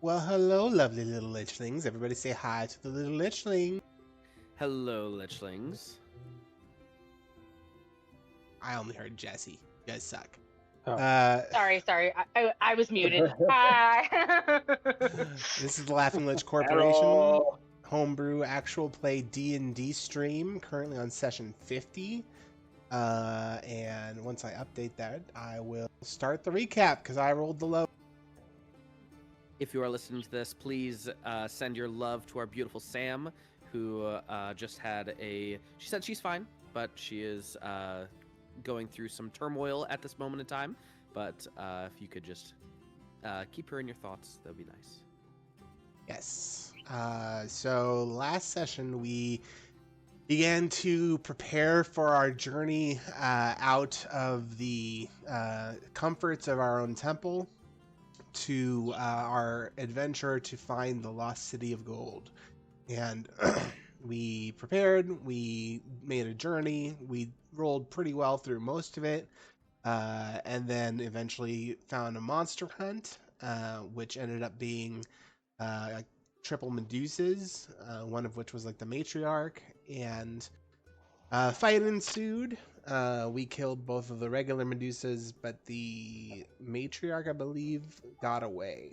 Well, hello, lovely little lichlings. Everybody say hi to the little lichling. Hello, lichlings. I only heard Jesse. You guys suck. Oh. Sorry. I was muted. Hi. This is the Laughing Lich Corporation Hello. Homebrew actual play D&D stream, currently on session 50. And once I update that, I will start the recap because I rolled the low. If you are listening to this, please send your love to our beautiful Sam, who just had a... She said she's fine, but she is going through some turmoil at this moment in time. But if you could just keep her in your thoughts, that would be nice. Yes. So last session we began to prepare for our journey out of the comforts of our own temple to our adventure to find the lost city of gold. And we prepared, we made a journey, we rolled pretty well through most of it, and then eventually found a monster hunt, which ended up being like triple Medusas, one of which was like the matriarch, and fight ensued. We killed both of the regular Medusas, but the matriarch, I believe, got away.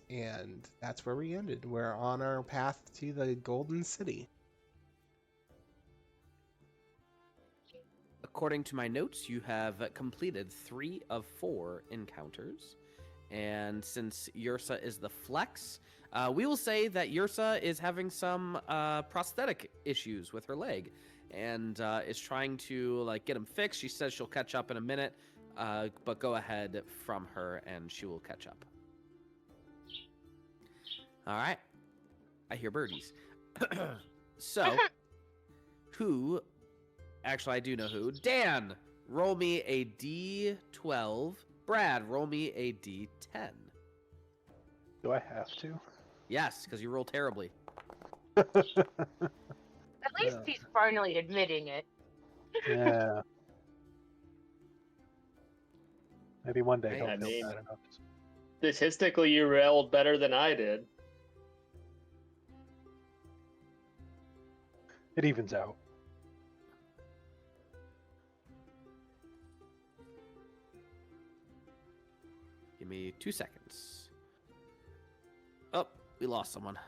And that's where we ended. We're on our path to the Golden City. According to my notes, you have completed 3 of 4 encounters. And since Yersa is the flex, we will say that Yersa is having some prosthetic issues with her leg and is trying to get them fixed. She says she'll catch up in a minute, but go ahead from her and she will catch up. All right. I hear birdies. So, who... Actually, I do know who. Dan, roll me a D12. Brad, roll me a D10. Do I have to? Yes, because you roll terribly. At least he's finally admitting it. Yeah. Maybe one day Hey, he'll I feel mean- bad enough. Statistically, you rolled better than I did. It evens out. Give me 2 seconds. Oh, we lost someone.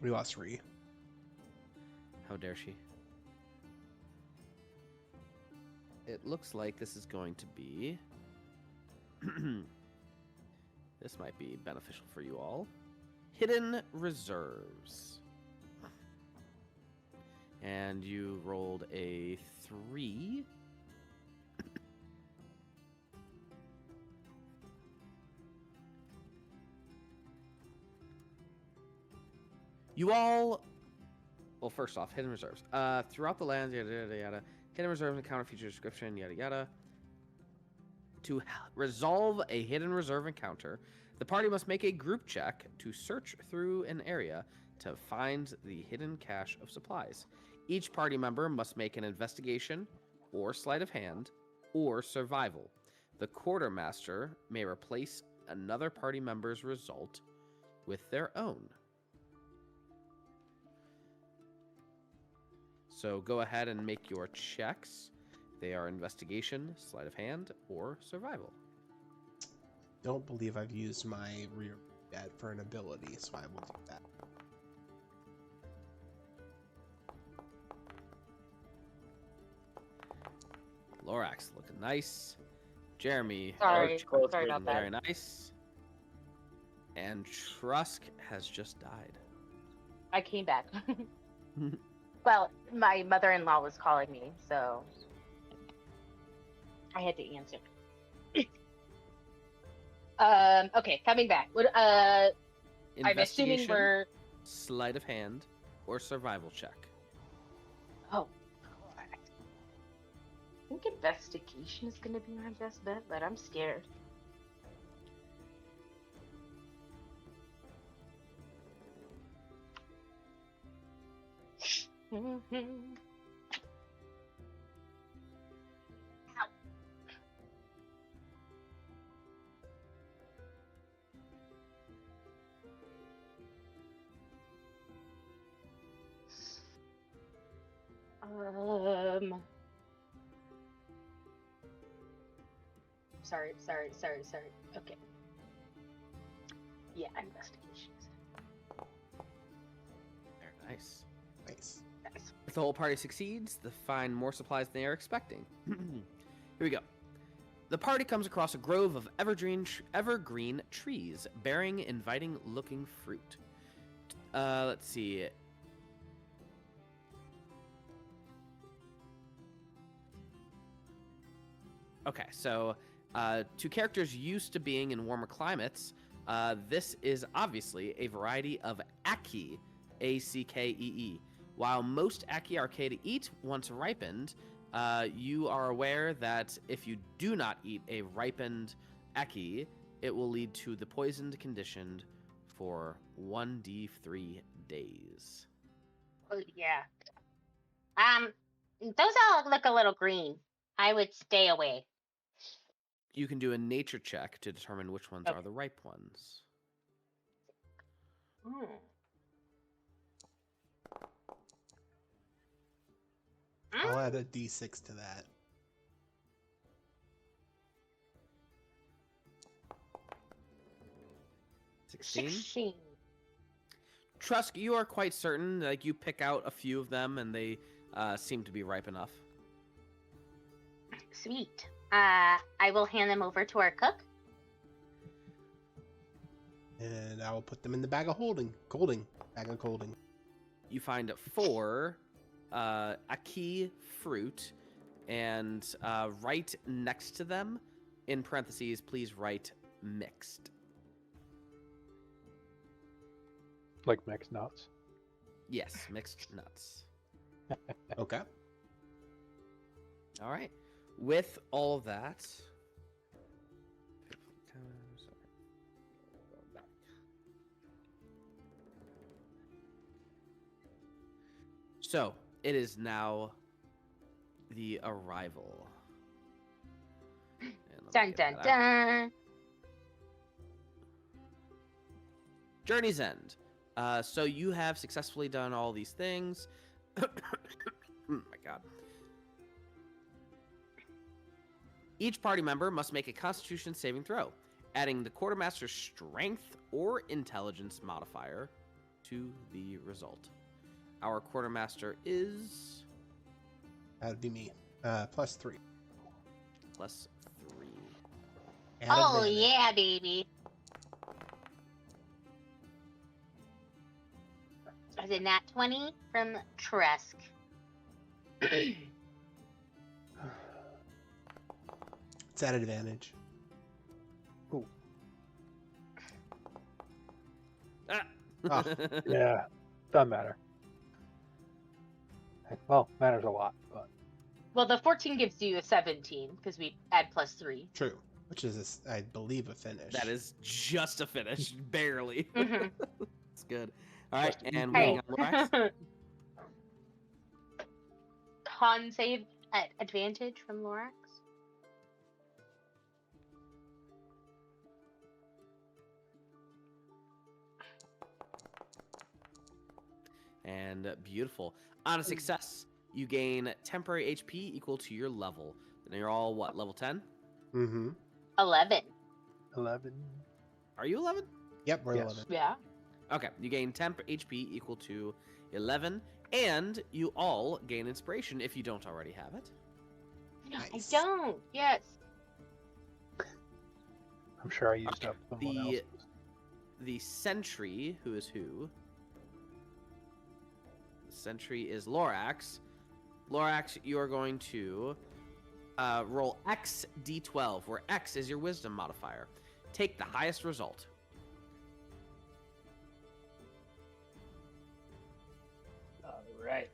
We lost Ree. How dare she? It looks like this is going to be... This might be beneficial for you all. Hidden Reserves. And you rolled a 3. You all... Well, first off, Hidden Reserves. Throughout the lands, yada, yada, yada. Hidden Reserves encounter feature description, yada, yada. To resolve a Hidden Reserve encounter, the party must make a group check to search through an area to find the hidden cache of supplies. Each party member must make an investigation, or sleight of hand, or survival. The quartermaster may replace another party member's result with their own. So go ahead and make your checks. They are investigation, sleight of hand, or survival. Don't believe I've used my rear yet for an ability, so I will do that. Lorax looking nice. Jeremy, Sorry close about that. very nice. And Trusk has just died. I came back. Well, my mother-in-law was calling me, so I had to answer. Okay, coming back. I'm assuming Investigation, we're... sleight of hand, or survival check. Oh, I think investigation is going to be my best bet, but I'm scared. Sorry. Okay. Yeah, investigations. Very nice. Nice. Nice. If the whole party succeeds, they find more supplies than they are expecting. Here we go. The party comes across a grove of evergreen trees bearing inviting-looking fruit. Let's see. Okay, so to characters used to being in warmer climates, this is obviously a variety of Ackee, A-C-K-E-E. While most Ackee are okay to eat once ripened, you are aware that if you do not eat a ripened Ackee, it will lead to the poisoned condition for 1d3 days. Oh yeah. Those all look a little green. I would stay away. You can do a nature check to determine which ones Okay. are the ripe ones. Hmm. I'll add a d6 to that. $16? 16. Trusk, you are quite certain. Like, you pick out a few of them, and they seem to be ripe enough. Sweet. I will hand them over to our cook. And I will put them in the bag of holding. Bag of holding. You find 4 Ackee fruit, and right next to them, in parentheses, please write mixed. Like mixed nuts. Yes, mixed nuts. Okay. All right. With all that, so it is now the arrival. And let me Dun get dun that out. dun. Journey's End. So you have successfully done all these things. Oh my god. Each party member must make a Constitution saving throw, adding the Quartermaster's Strength or Intelligence modifier to the result. Our Quartermaster is That would be me. +3. +3. Add Oh advantage. yeah, baby. Is it nat 20 from Trusk? It's at advantage. Ah. Oh. Yeah, doesn't matter. Well, matters a lot, but Well, the 14 gives you a 17 because we add +3. True. Which is, I believe, a finish. That is just a finish, barely. Mhm. It's good. All right, Just and Hey. waiting on Lorax. Con save at advantage from Lorax. And beautiful. On a success, you gain temporary HP equal to your level. And you're all, what, level 10? Mm-hmm. 11. 11. Are you 11? Yep, we're Yes. 11. Oh. Okay, you gain temp HP equal to 11, and you all gain inspiration if you don't already have it. Nice. I don't. Yes. I'm sure I used up someone The- else's. The sentry, who is who? The sentry is Lorax. Lorax, you are going to roll X D12, where X is your wisdom modifier. Take the highest result. All right.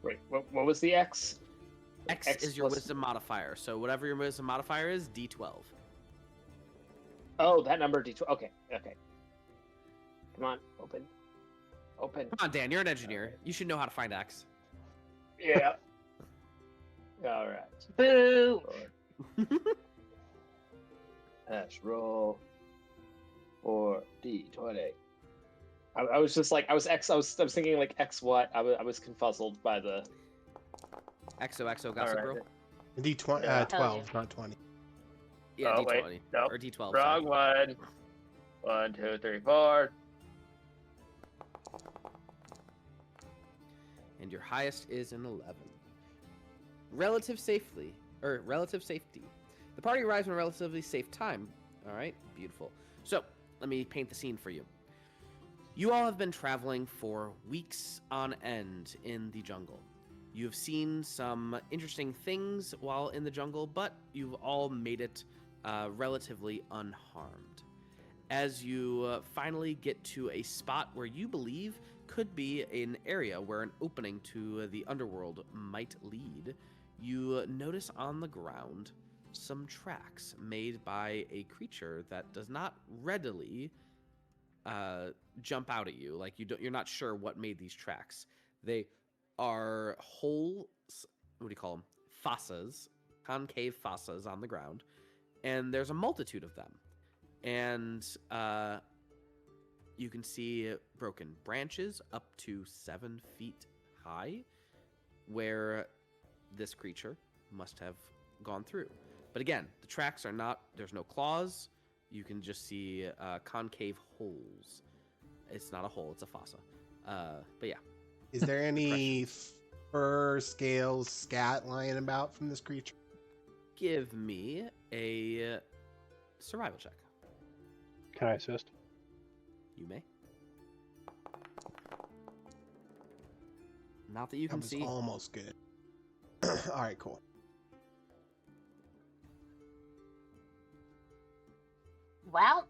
Wait, what was the X? X X is your plus- wisdom modifier. So whatever your wisdom modifier is, D12. Oh, that number D12. Okay. Come on, open. Come on, Dan, you're an engineer. You should know how to find X. Yeah. All right. Boo. Let's roll. 4D20. I was just like, I was thinking like X what? I was confuzzled by the XOXO Gossip Alright. Girl. D20, Yeah. 12, not 20. Yeah, Oh, D20. wait, nope. Or D12. Wrong sorry. one. 1, 2, 3, 4. And your highest is an 11. Relative safety. The party arrives in a relatively safe time. All right, beautiful. So, let me paint the scene for you. You all have been traveling for weeks on end in the jungle. You've seen some interesting things while in the jungle, but you've all made it relatively unharmed. As you finally get to a spot where you believe could be an area where an opening to the underworld might lead, you notice on the ground some tracks made by a creature that does not readily jump out at you. Like you're not sure what made these tracks. They are holes. What do you call them? Fossas, concave fossas on the ground, and there's a multitude of them. And you can see broken branches up to 7 feet high, where this creature must have gone through. But again, the tracks are not. There's no claws. You can just see concave holes. It's not a hole, it's a fossa. But yeah. Is there any fur, scales, scat lying about from this creature? Give me a survival check. Can I assist? You may. Not that you That can was see. almost good. All right, cool. Well,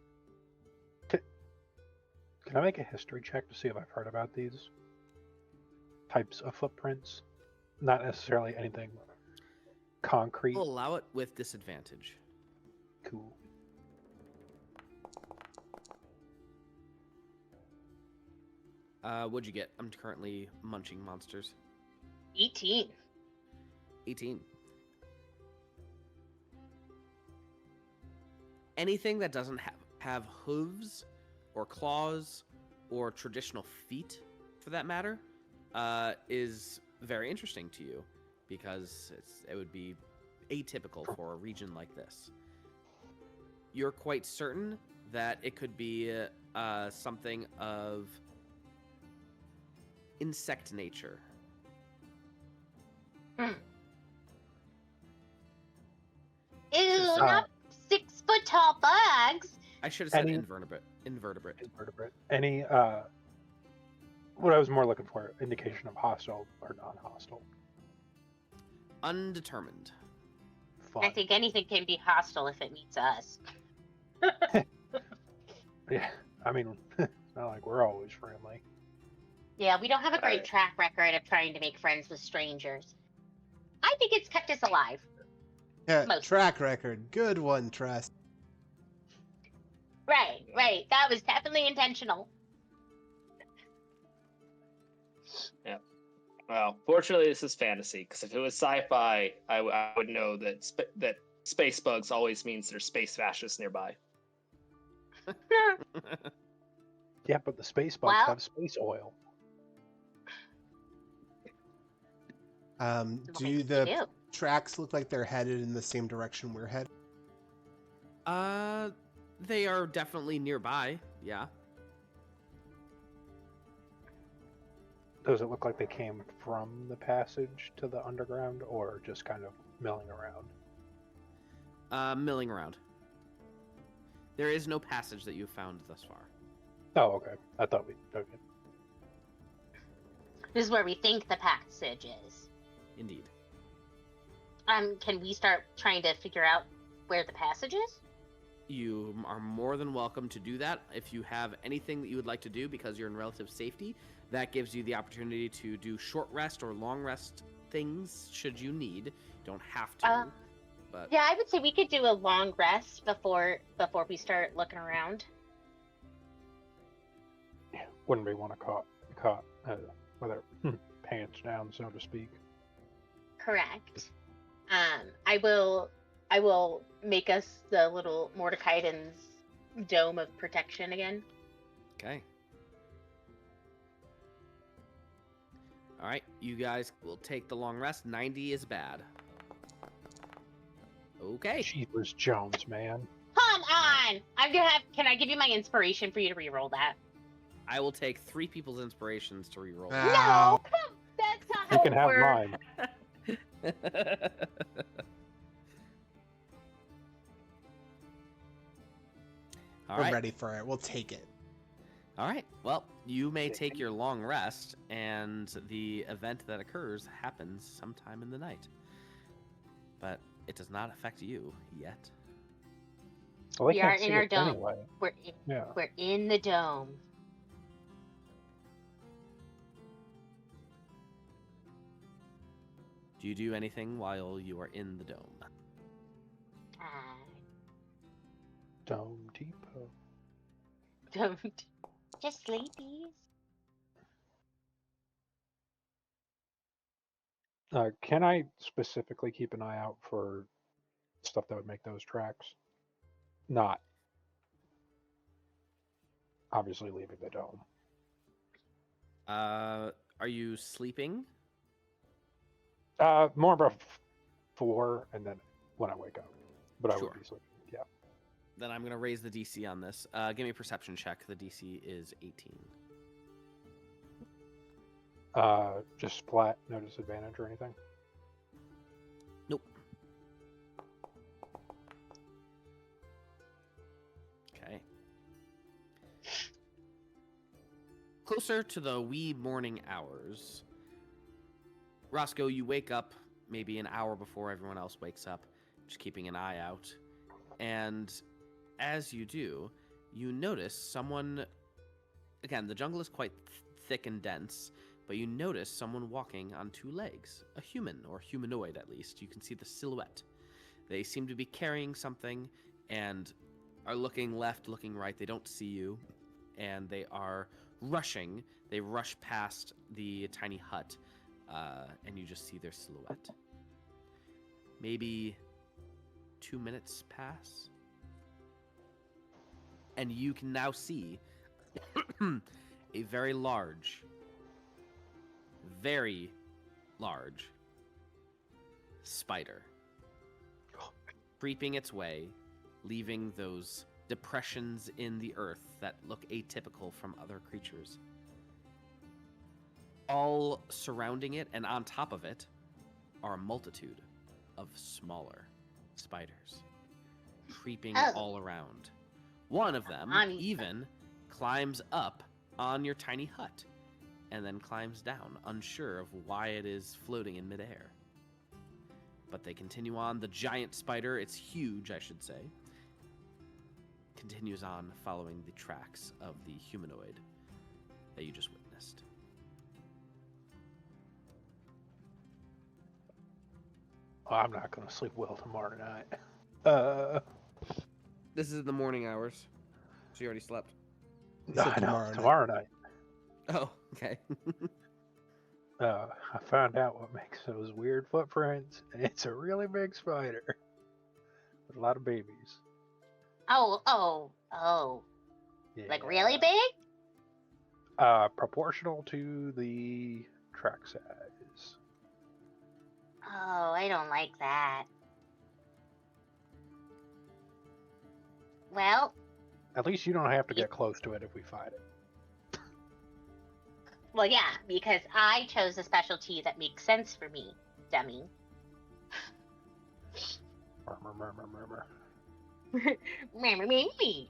Can I make a history check to see if I've heard about these types of footprints? Not necessarily anything concrete. We'll allow it with disadvantage. Cool. What'd you get? I'm currently munching monsters. 18. 18. Anything that doesn't have hooves or claws or traditional feet, for that matter, is very interesting to you because it would be atypical for a region like this. You're quite certain that it could be something of insect nature. Ew, Just, not 6 foot tall bugs. I should have said Any- invertebrate. Invertebrate. Any, what I was more looking for, indication of hostile or non-hostile. Undetermined. Fun. I think anything can be hostile if it meets us. Yeah, I mean, it's not like we're always friendly. Yeah, we don't have a great Right. track record of trying to make friends with strangers. I think it's kept us alive. Yeah, Most. track record. Good one, Trust. Right. That was definitely intentional. Well, fortunately, this is fantasy, because if it was sci-fi, I would know that that space bugs always means there's space fascists nearby. Yeah, but the space bugs Well- have space oil. Do Like, the ew. tracks look like they're headed in the same direction we're headed? They are definitely nearby. Yeah. Does it look like they came from the passage to the underground, or just kind of milling around? Milling around. There is no passage that you've found thus far. Oh, okay. I thought we. Okay. This is where we think the passage is. Indeed. Can we start trying to figure out where the passage is? You are more than welcome to do that. If you have anything that you would like to do because you're in relative safety, that gives you the opportunity to do short rest or long rest things should you need. You don't have to. But Yeah, I would say we could do a long rest before we start looking around. Wouldn't we want to caught with our pants down, so to speak? Correct. I will make us the little Mordecaiden's dome of protection again. okay. All right, you guys will take the long rest. 90 is bad. Okay. Cheapers Jones, man. Come on! I'm gonna have. Can I give you my inspiration for you to re-roll that? I will take 3 people's inspirations to reroll. Ah. No, come. That's not You how can it have works. mine. All We're right. ready for it. We'll take it. All right. Well, you may take your long rest, and the event that occurs happens sometime in the night. But it does not affect you yet. Well, they We can't are in see our us dome. anyway. Yeah. We're in the dome. Do you do anything while you are in the dome? Dome Depot. Don't. Just sleepies. Can I specifically keep an eye out for stuff that would make those tracks? Not obviously leaving the dome. Are you sleeping? More of a 4, and then when I wake up. But I Sure. would be sleeping. Yeah. Then I'm going to raise the DC on this. Give me a perception check. The DC is 18. Just splat, no disadvantage or anything. Nope. Okay. Closer to the wee morning hours, Roscoe, you wake up maybe an hour before everyone else wakes up, just keeping an eye out. And as you do, you notice someone... Again, the jungle is quite thick and dense, but you notice someone walking on 2 legs. A human, or humanoid at least. You can see the silhouette. They seem to be carrying something and are looking left, looking right. They don't see you, and they are rushing. They rush past the tiny hut, and you just see their silhouette. Maybe 2 minutes pass, and you can now see a very large spider creeping its way, leaving those depressions in the earth that look atypical from other creatures. All surrounding it and on top of it are a multitude of smaller spiders creeping all around. One of them even climbs up on your tiny hut and then climbs down, unsure of why it is floating in midair. But they continue on. The giant spider, it's huge, I should say, continues on following the tracks of the humanoid that you just witnessed. I'm not going to sleep well tomorrow night. This is in the morning hours, so you already slept. So tomorrow night. Oh, okay. I found out what makes those weird footprints, and it's a really big spider with a lot of babies. Oh. Yeah. Like really big? Proportional to the track size. Oh, I don't like that. Well, At least you don't have to get close to it if we fight it. well, yeah, because I chose a specialty that makes sense for me, dummy. Murmur. Me.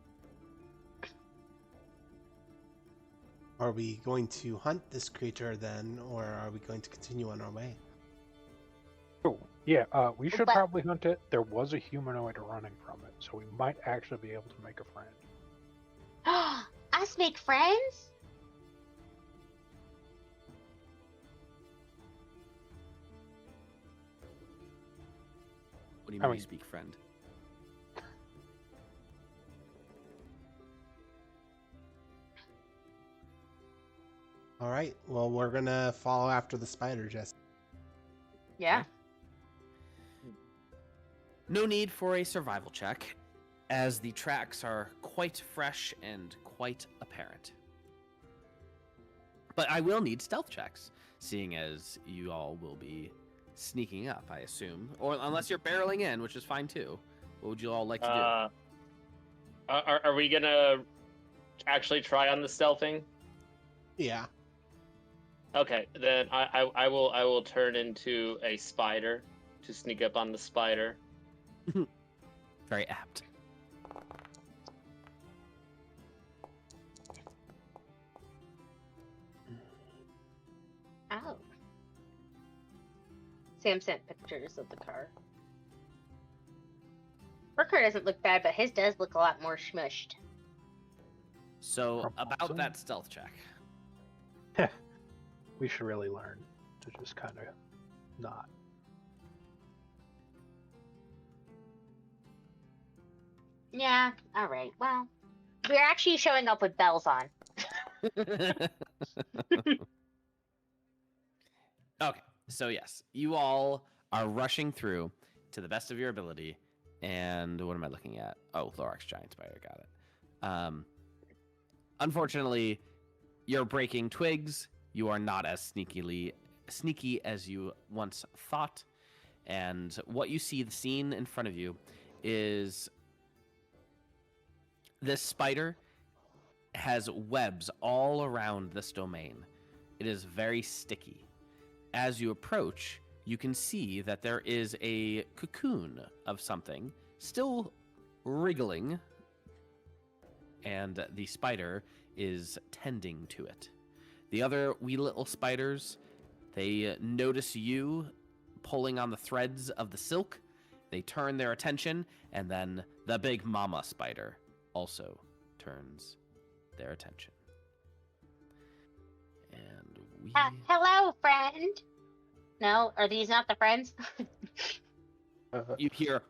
Are we going to hunt this creature then, or are we going to continue on our way? Oh, yeah, we should But- probably hunt it. There was a humanoid running from it, so we might actually be able to make a friend. Us make friends? What do you I mean you mean- speak friend? All right. Well, we're gonna follow after the spider, Jesse. Yeah. No need for a survival check, as the tracks are quite fresh and quite apparent. But I will need stealth checks. seeing as you all will be sneaking up, I assume. Or unless you're barreling in, which is fine too. What would you all like to do? Are we gonna actually try on the stealthing? Yeah. Okay, then I will turn into a spider to sneak up on the spider. Very apt. Oh. Sam sent pictures of the car. Her car doesn't look bad, but his does look a lot more smushed. So, about Awesome. that stealth check. We should really learn to just kind of not. Yeah, alright. Well, we're actually showing up with bells on. Okay, so yes, you all are rushing through to the best of your ability. And what am I looking at? Oh, Thorax Giant Spider, got it. Unfortunately, you're breaking twigs. You are not as sneaky as you once thought. And what you see, the scene in front of you, is this spider has webs all around this domain. It is very sticky. As you approach, you can see that there is a cocoon of something still wriggling, and the spider is tending to it. The other wee little spiders, they notice you pulling on the threads of the silk. They turn their attention, and then the big mama spider also turns their attention. And we... Hello, friend. No, are these not the friends? You hear...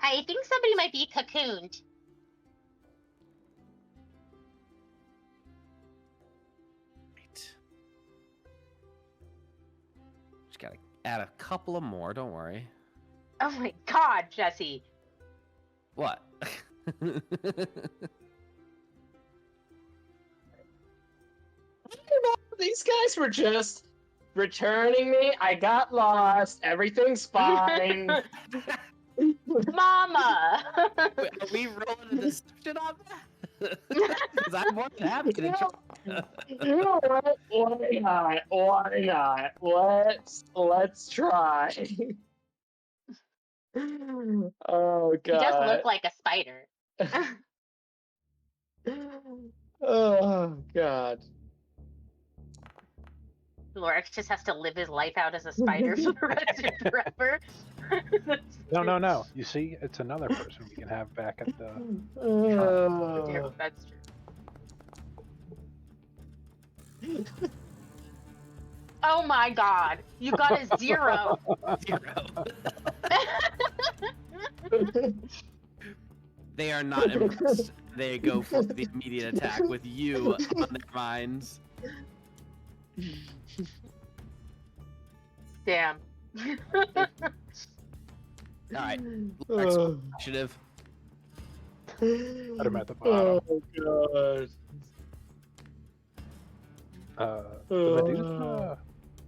I think somebody might be cocooned. Just gotta add a couple of more, don't worry. Oh my god, Jesse. What? These guys were just returning me. I got lost. Everything's fine. Mama! Wait, are we rolling a deception on that? Because I'm more than happy to You know what? Why not? Why not? Let's try. Oh god. He does look like a spider. Oh god. Lorax just has to live his life out as a spider for the rest of forever. No. You see, it's another person we can have back at the. Yeah, that's true. Oh my god, you got a 0. 0. They are not impressed. They go for the immediate attack with you on their minds. Damn. Alright. Initiative. Put him at the bottom. Oh god. The Medusa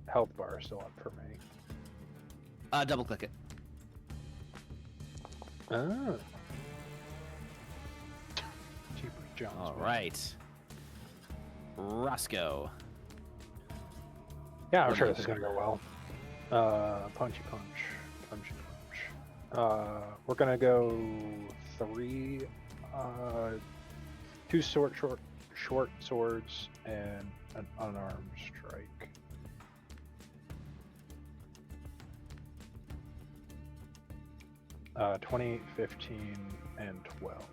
health bar is still up for me. Double click it. Oh. Cheaper Jones. Alright. Roscoe. Yeah, I'm sure this is gonna go well. Punchy punch. We're gonna go 3, 2 short swords and an unarmed strike. Uh, 20, 15, and 12.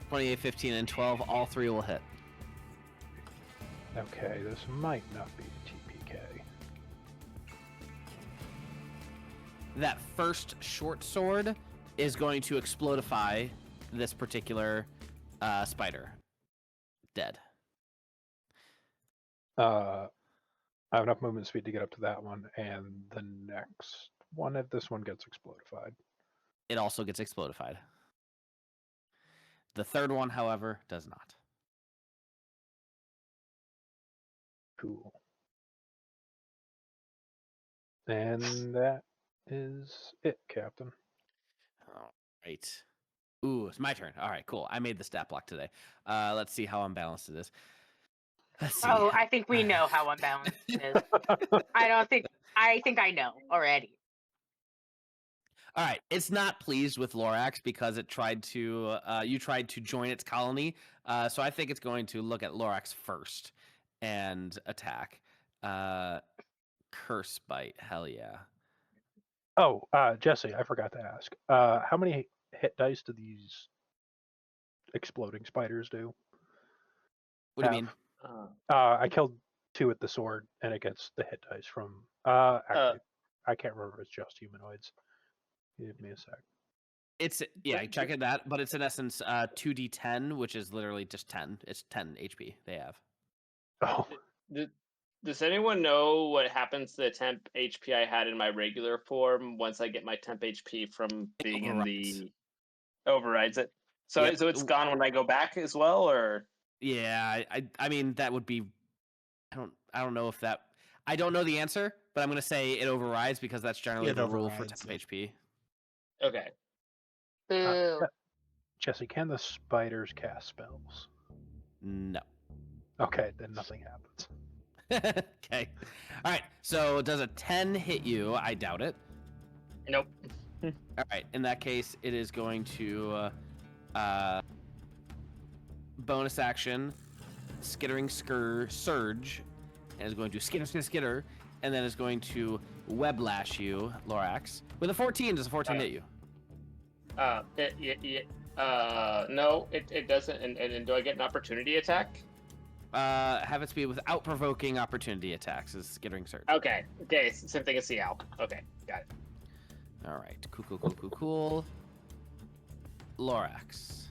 28, 15, and 12. All 3 will hit. Okay, this might not be TPK. That first short sword is going to explodify this particular spider. Dead. I have enough movement speed to get up to that one, and the next one, if this one gets explodified. It also gets explodified. The third one, however, does not. Cool. And that is it, Captain. All right. Ooh, it's my turn. All right, cool. I made the stat block today. Let's see how unbalanced it is. Let's see. Oh, I think we know how unbalanced it is. I think I know already. All right, it's not pleased with Lorax because it tried to. You tried to join its colony, so I think it's going to look at Lorax first and attack. Curse bite, hell yeah. Oh, Jesse, I forgot to ask. How many hit dice do these exploding spiders do? What do you mean? I killed 2 with the sword, and it gets the hit dice from. Actually, I can't remember. It's just humanoids. Give me a sec. It's check it that, but it's in essence 2d10, which is literally just 10. It's 10 HP they have. Oh, Does anyone know what happens to the temp HP I had in my regular form once I get my temp HP from being in the overrides it? So Yep. so it's gone when I go back as well, or Yeah, I mean that would be. I don't know if that. I don't know the answer, but I'm gonna say it overrides because that's generally It the rule for overrides, temp yeah. HP. okay. Boo. Jesse, can the spiders cast spells? No. Okay, then nothing happens. Okay. All right. So does a 10 hit you? I doubt it. Nope. All right. In that case, it is going to bonus action, skittering surge, and is going to skitter, and then is going to web lash you, Lorax. With a 14, does a 14 hit you? No, it doesn't. And do I get an opportunity attack? Have it be without provoking opportunity attacks is skittering surge. Okay, same thing as the owl. Okay, got it. All right, cool. Lorax.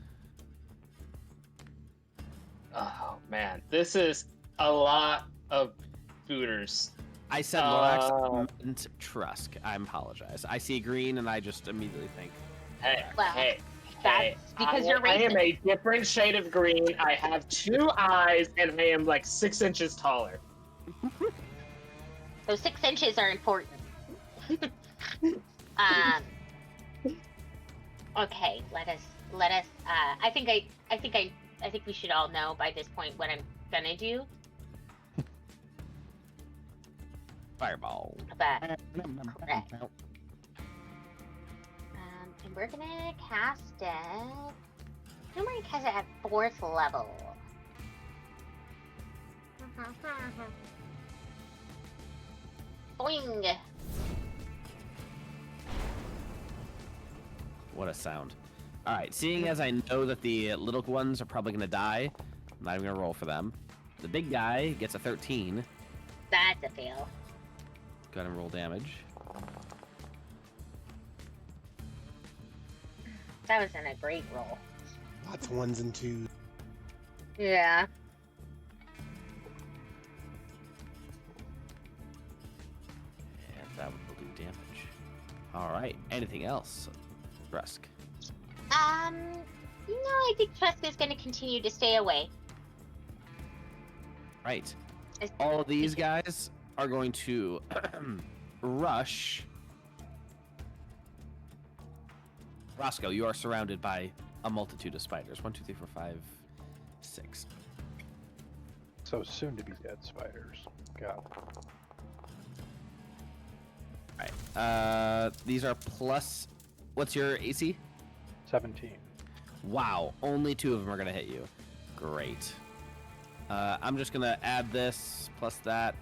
Oh man, this is a lot of booters. I said Lorax meant Trusk. I apologize. I see green and I just immediately think. Hey, That's because you're I am racist. a different shade of green. I have 2 eyes and I am like 6 inches taller. Those 6 inches are important. Okay, let us. I think we should all know by this point what I'm gonna do. Fireball. But correct. And we're gonna cast it. I'm gonna cast it at 4th level. Boing! What a sound. All right, seeing as I know that the little ones are probably going to die, I'm not even going to roll for them. The big guy gets a 13. That's a fail. Go ahead and roll damage. That wasn't a great roll. Lots of 1s and 2s. Yeah. And that will do damage. All right, anything else? Rusk. No, I think Trusk is going to continue to stay away. Right. All of these guys are going to rush. Roscoe, you are surrounded by a multitude of spiders. 1, 2, 3, 4, 5, 6. So soon to be dead spiders. God. Alright. These are plus. What's your AC? 17. Wow. Only 2 of them are going to hit you. Great. I'm just going to add this plus that.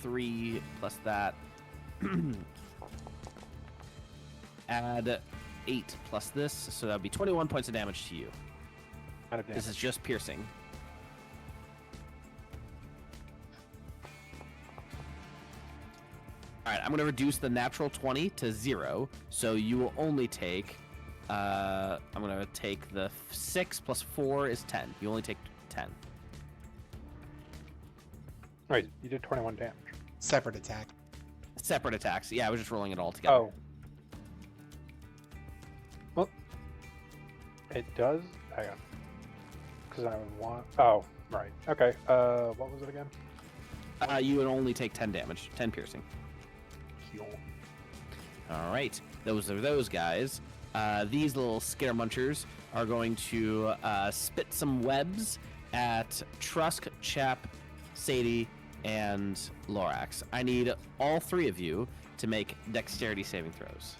3 plus that. Add 8 plus this. So that would be 21 points of damage to you. Kind of This is just piercing. All right, I'm going to reduce the natural 20 to 0, so you will only take. I'm going to take the 6 plus 4 is 10. You only take 10. Wait, you did 21 damage. Separate attack. Separate attacks. Yeah, I was just rolling it all together. Oh. Well, it does. Hang on. Because I'm in one. Oh, right. Okay. What was it again? You would only take 10 damage, 10 piercing. Heal. All right, those are those guys. These little scare-munchers are going to spit some webs at Trusk, Chap, Sadie, and Lorax. I need all three of you to make dexterity saving throws.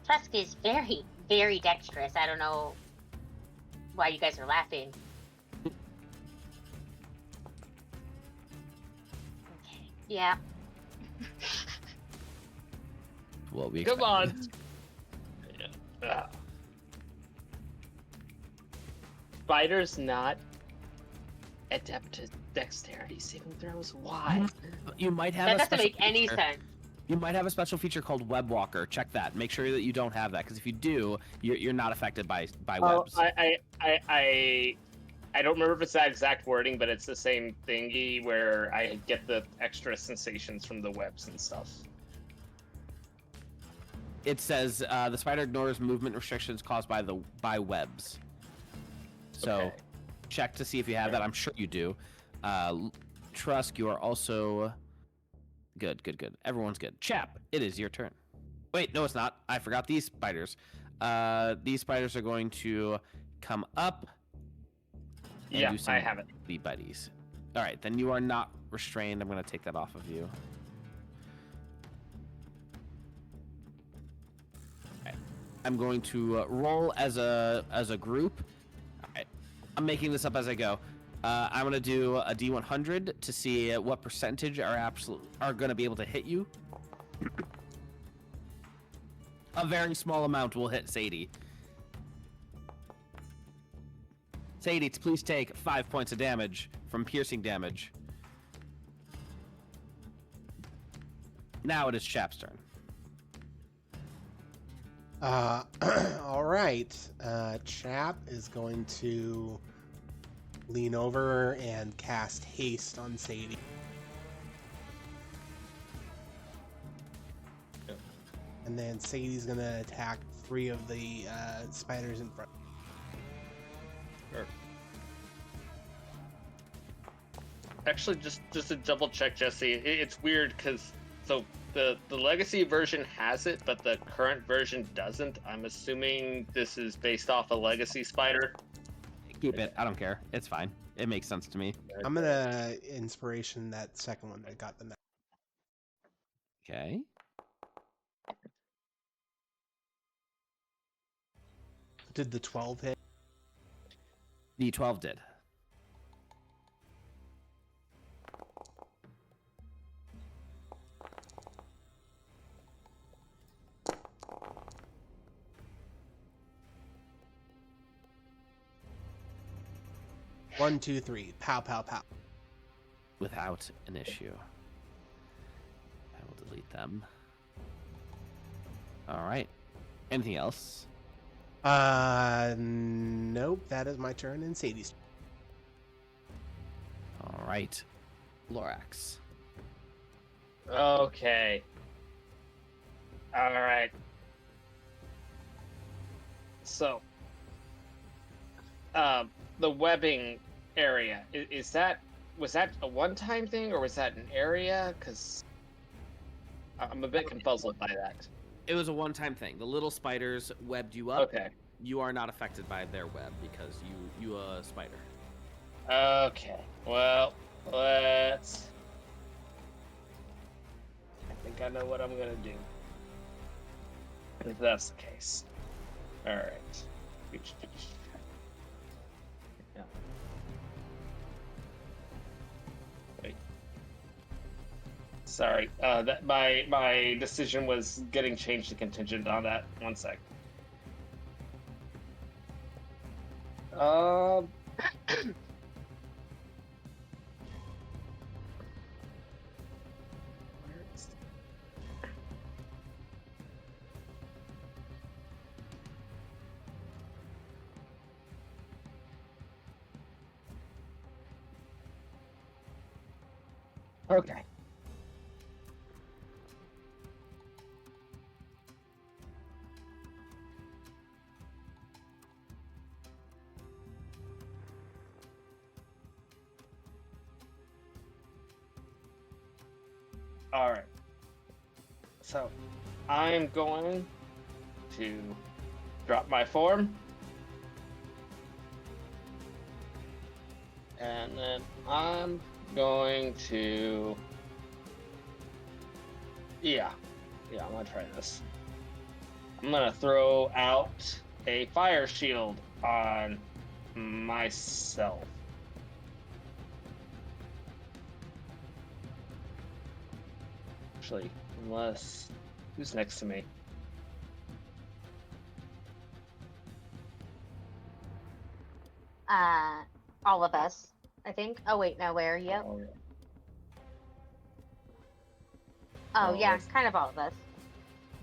Trusk is very, very dexterous. I don't know why you guys are laughing. Okay. Yeah. What we Come expected. on. Yeah. Spider's not adept at dexterity saving throws. Why? You might have That a doesn't special make any feature. sense. You might have a special feature called Web Walker. Check that. Make sure that you don't have that, because if you do, you're not affected by webs. I don't remember if it's that exact wording, but it's the same thingy where I get the extra sensations from the webs and stuff. It says the spider ignores movement restrictions caused by webs. So Okay. check to see if you have that. I'm sure you do. Trusk, you are also good. Everyone's good. Chap, it is your turn. Wait, no, it's not. I forgot these spiders. These spiders are going to come up. And Yeah, do some I have it. Be buddies. All right, then you are not restrained. I'm going to take that off of you. I'm going to roll as a group. All right. I'm making this up as I go. I'm going to do a D100 to see what percentage are going to be able to hit you. A very small amount will hit Sadie. Sadie, please take 5 points of damage from piercing damage. Now it is Chap's turn. All right. Chap is going to lean over and cast haste on Sadie. Yep. And then Sadie's going to attack 3 of the spiders in front. Sure. Actually, just to double check, Jesse, it's weird because the legacy version has it, but the current version doesn't. I'm assuming this is based off a legacy spider. Keep it. I don't care. It's fine. It makes sense to me. I'm going to inspiration that second one that got the net. Okay. Did the 12 hit? The 12 did. One, two, three. Pow, pow, pow. Without an issue. I will delete them. All right. Anything else? Nope. That is my turn and Sadie's. All right. Lorax. Okay. All right. So, the webbing area, was that a one-time thing or was that an area? Because I'm a bit confuzzled by that. It was a one-time thing. The little spiders webbed you up. Okay. You are not affected by their web because you a spider. Okay. Well, let's. I think I know what I'm gonna do. If that's the case. All right. Yeah. Wait. Sorry. That my decision was getting changed to contingent on that. One sec. Where is Okay. All right. So, I'm going to drop my form. And then I'm going to... Yeah, I'm gonna try this. I'm gonna throw out a fire shield on myself. Actually, unless... Who's next to me? All of us, I think. Oh wait, no, where? Yep. Oh, yeah. Oh Oh, yeah, that's- kind of all of us.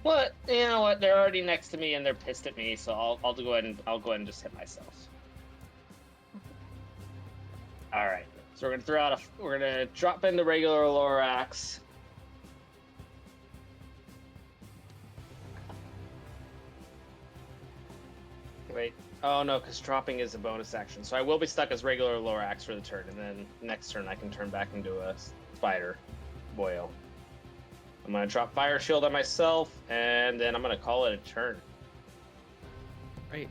What? You know what? They're already next to me and they're pissed at me, so I'll go ahead and just hit myself. All right. So we're gonna throw out we're gonna drop in the regular Lorax. Wait. Oh no, because dropping is a bonus action. So I will be stuck as regular Lorax for the turn, and then next turn I can turn back into a spider boil. I'm gonna drop Fire Shield on myself, and then I'm gonna call it a turn. Right.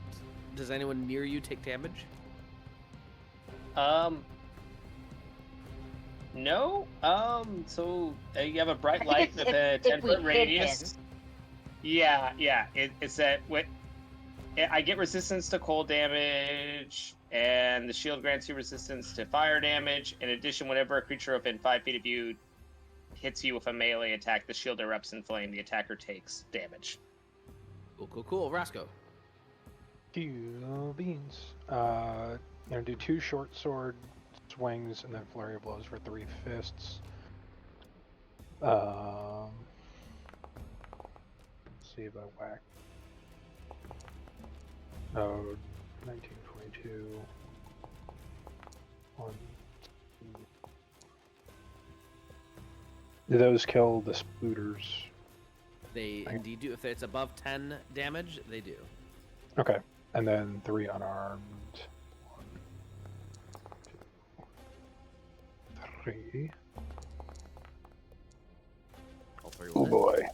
Does anyone near you take damage? No. So you have a bright think light it's with a if we 10-foot hit radius. Yeah. It's that I get resistance to cold damage, and the shield grants you resistance to fire damage. In addition, whenever a creature within 5 feet of you hits you with a melee attack, the shield erupts in flame. The attacker takes damage. Cool. Roscoe. Cool beans. Gonna do 2 short sword swings and then flurry of blows for 3 fists. See if I whack. Oh, 19, 22. 1. Do those kill the splooters? They indeed do. If it's above 10 damage, they do. Okay. And then 3 unarmed. 1, 2, 3. All 3 Oh will hit. boy.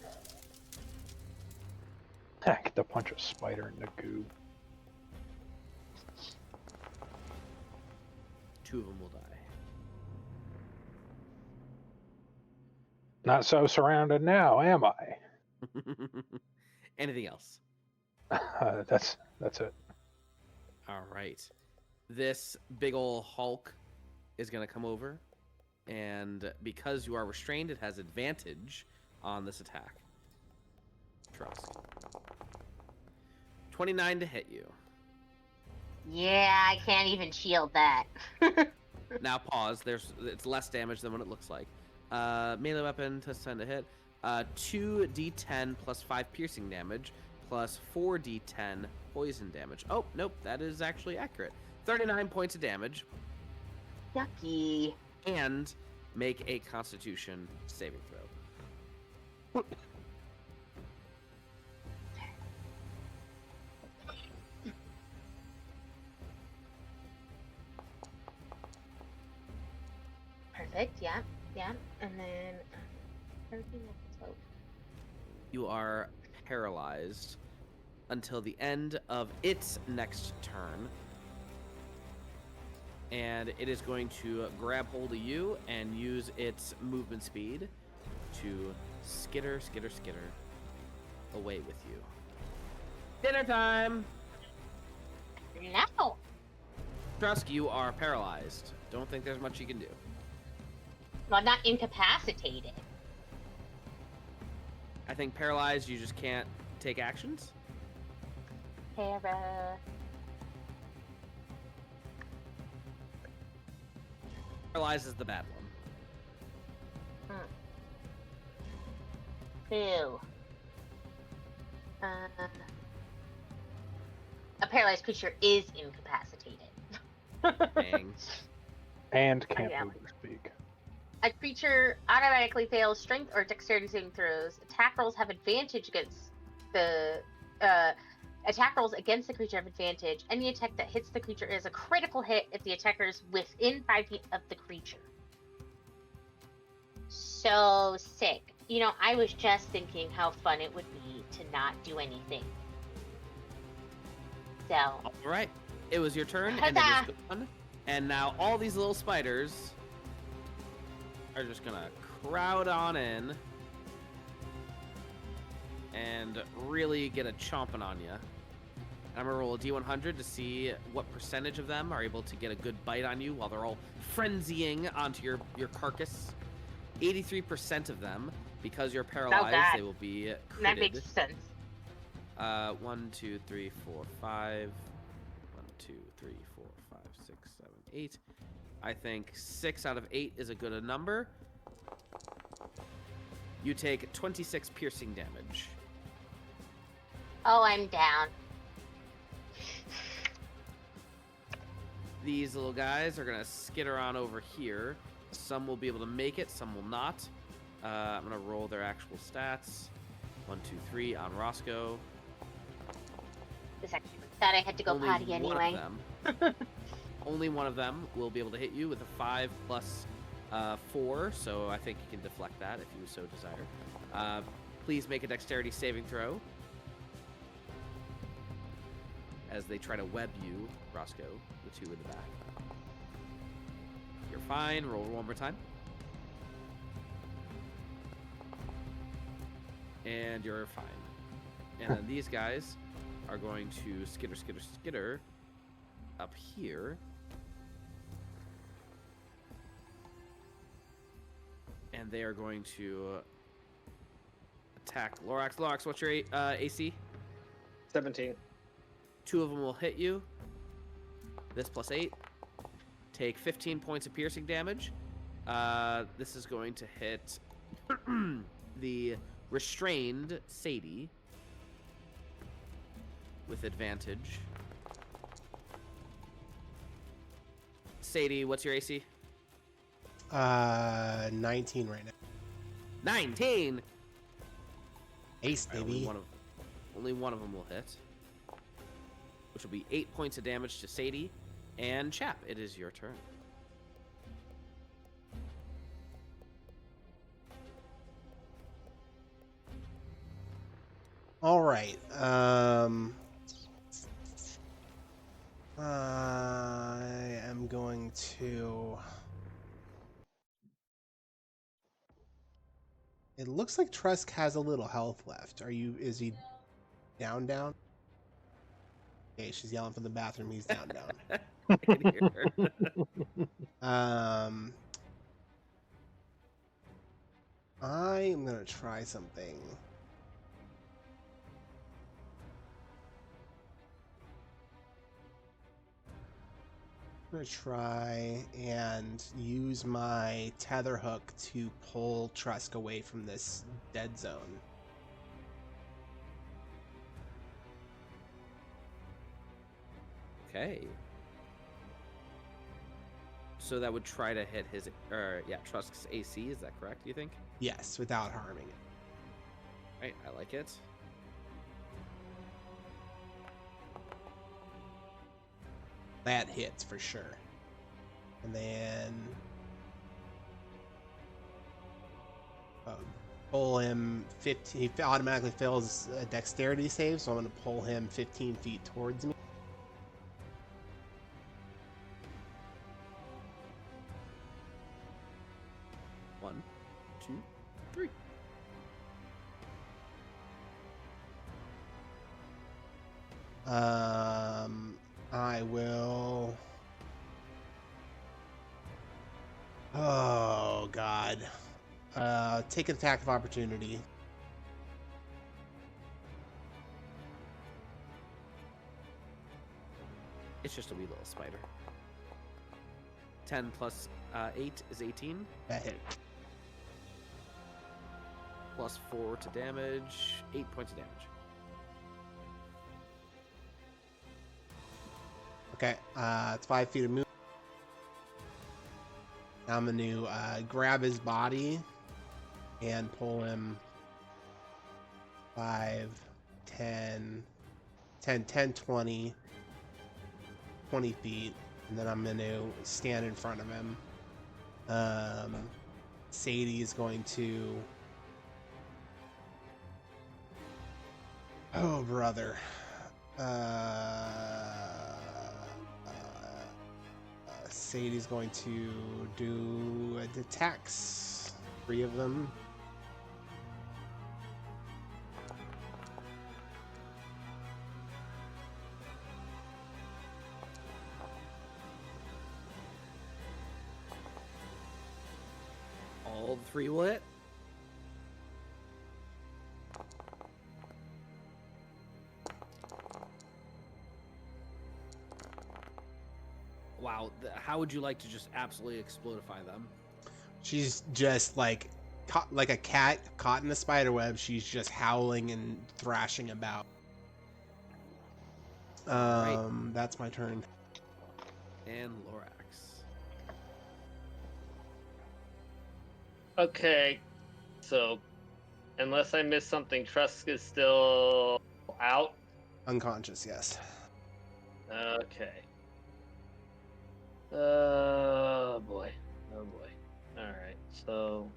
I get to punch a spider in the goo. 2 of them will die. Not so surrounded now, am I? Anything else? That's it. All right. This big ol' Hulk is going to come over, and because you are restrained, it has advantage on this attack. Trusk. 29 to hit you. Yeah, I can't even shield that. Now pause. It's less damage than what it looks like. Melee weapon, +10 to hit. 2d10 plus 5 piercing damage, plus 4d10 poison damage. Oh, nope, that is actually accurate. 39 points of damage, Yucky. and make a Constitution saving throw. Perfect. Yeah. And then 13, 12. You are paralyzed until the end of its next turn. And it is going to grab hold of you and use its movement speed to skitter away with you. Dinner time! No. Trusk, you are paralyzed. Don't think there's much you can do. Well, not incapacitated. I think paralyzed, you just can't take actions. Paralyzed is the bad one. Ew. A paralyzed creature is incapacitated. Dang. And can't Yeah. move or speak. A creature automatically fails strength or dexterity saving throws. Attack rolls have advantage against the attack rolls against the creature have advantage. Any attack that hits the creature is a critical hit if the attacker is within 5 feet of the creature. so sick. You know, I was just thinking how fun it would be to not do anything. So. All right. It was your turn, and it Huzzah! was fun. And now all these little spiders are just gonna crowd on in and really get a chomping on you. I'm gonna roll a D100 to see what percentage of them are able to get a good bite on you while they're all frenzying onto your carcass. 83% of them, because you're paralyzed, God. they will be critted. That makes sense. 1, 2, 3, 4, 5. 1, 2, 3, 4, 5, 6, 7, 8. I think 6 out of 8 is a good number. You take 26 piercing damage. Oh, I'm down. These little guys are gonna skitter on over here. Some will be able to make it, some will not. I'm gonna roll their actual stats. 1, 2, 3 on Roscoe. This actually thought I had to go Only potty one anyway. of them. Only one of them will be able to hit you with a 5 plus 4, so I think you can deflect that if you so desire. Please make a dexterity saving throw as they try to web you, Roscoe, the two in the back. You're fine. Roll one more time. And you're fine. And then these guys are going to skitter up here. And they are going to attack Lorax. Lorax, what's your AC? 17. 2 of them will hit you. This plus 8. Take 15 points of piercing damage. This is going to hit the restrained Sadie with advantage. Sadie, what's your AC? 19 right now. 19. Ace, baby. Only one of them will hit, which will be 8 points of damage to Sadie. And Chap, it is your turn. All right. I am going to. It looks like Trusk has a little health left. Is he down? Okay, she's yelling from the bathroom. He's down. I am gonna try something. I'm gonna try and use my tether hook to pull Trusk away from this dead zone. Okay. So that would try to hit his, Trusk's AC. Is that correct? Do you think? Yes, without harming it. Right, I like it. That hits for sure. And then pull him 15. He automatically fails a dexterity save, so I'm going to pull him 15 feet towards me. One, 2, 3. I will. Oh God. Take an attack of opportunity. It's just a wee little spider. 10 plus 8 is 18. That hit. Plus 4 to damage. 8 points of damage. Okay, it's 5 feet of movement. Now I'm going to grab his body and pull him 5, 10, 20 feet. And then I'm going to stand in front of him. Sadie is going to... Oh, brother. Sadie's going to do attacks. 3 of them. All 3 will hit. Wow, how would you like to just absolutely explodify them? She's just like caught, like a cat caught in a spider web. She's just howling and thrashing about. Right. That's my turn. And Lorax. Okay, so unless I missed something, Trusk is still out. Unconscious, yes. Okay. Oh boy. Oh boy. All right. So.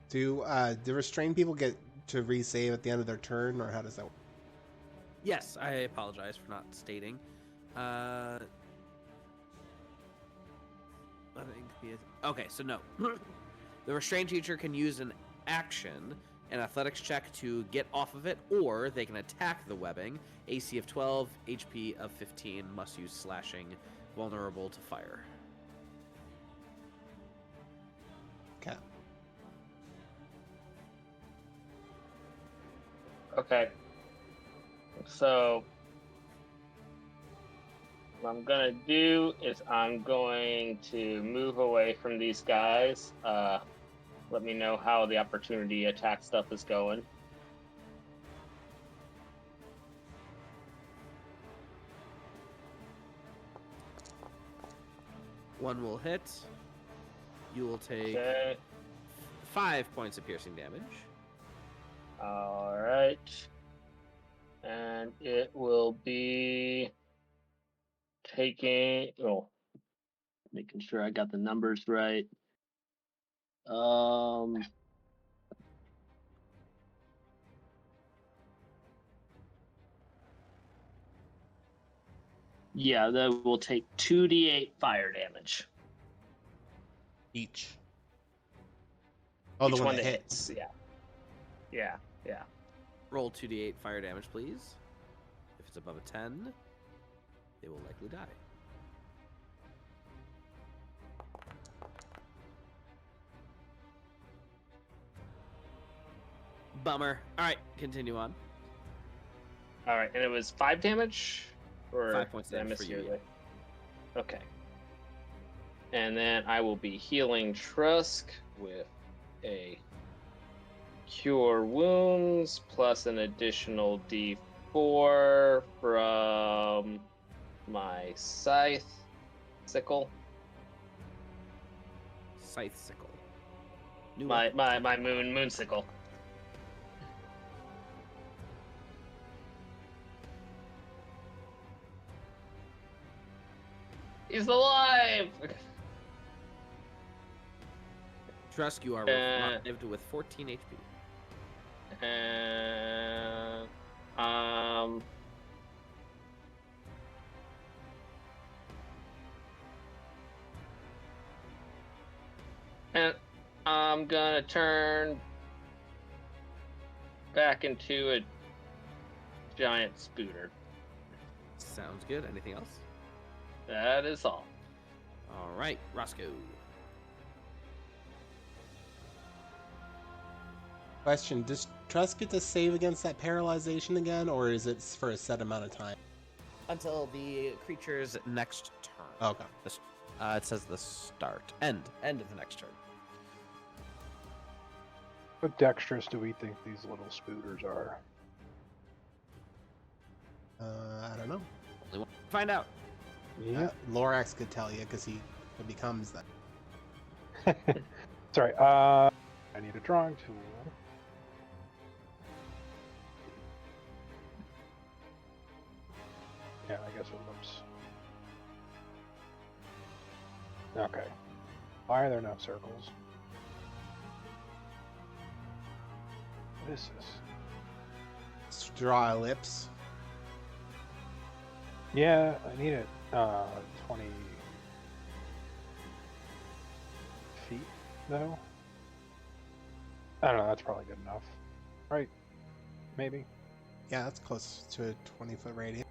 Do the restrained people get to resave at the end of their turn, or how does that work? Yes, I apologize for not stating. Okay, so no. The restrained teacher can use an action, an athletics check to get off of it, or they can attack the webbing. AC of 12, HP of 15, must use slashing, vulnerable to fire. Okay. Okay. So what I'm gonna do is I'm going to move away from these guys. Let me know how the opportunity attack stuff is going. One will hit. You will take Okay. 5 points of piercing damage. All right. And it will be taking, making sure I got the numbers right. Yeah, that will take 2d8 fire damage. Each. Oh, Each the one that that hits. hits. Yeah. Roll 2d8 fire damage, please. If it's above a 10, they will likely die. Bummer. All right, continue on. All right, and it was 5 damage? Or 5 points did I damage for you. mishear that? Okay. And then I will be healing Trusk with a Cure Wounds plus an additional D4 from my Scythe Sickle. Scythe sickle. New My weapon. moon sickle. He's alive! Trusk, you are revived with 14 HP. And I'm gonna turn back into a giant spooter. Sounds good. Anything else? That is all. All right, Roscoe. Question: does Trusk get to save against that paralyzation again, or is it for a set amount of time? Until the creature's next turn. Okay. It says the start. End of the next turn. What dexterous do we think these little spooters are? I don't know. Only one to find out. Yeah. Lorax could tell you because he becomes that. Sorry. I need a drawing tool. Yeah, I guess it looks. Okay. Why are there no circles? What is this? Let's draw ellipse. Yeah, I need it 20 feet, though. I don't know, that's probably good enough. Right? Maybe? Yeah, that's close to a 20-foot radius.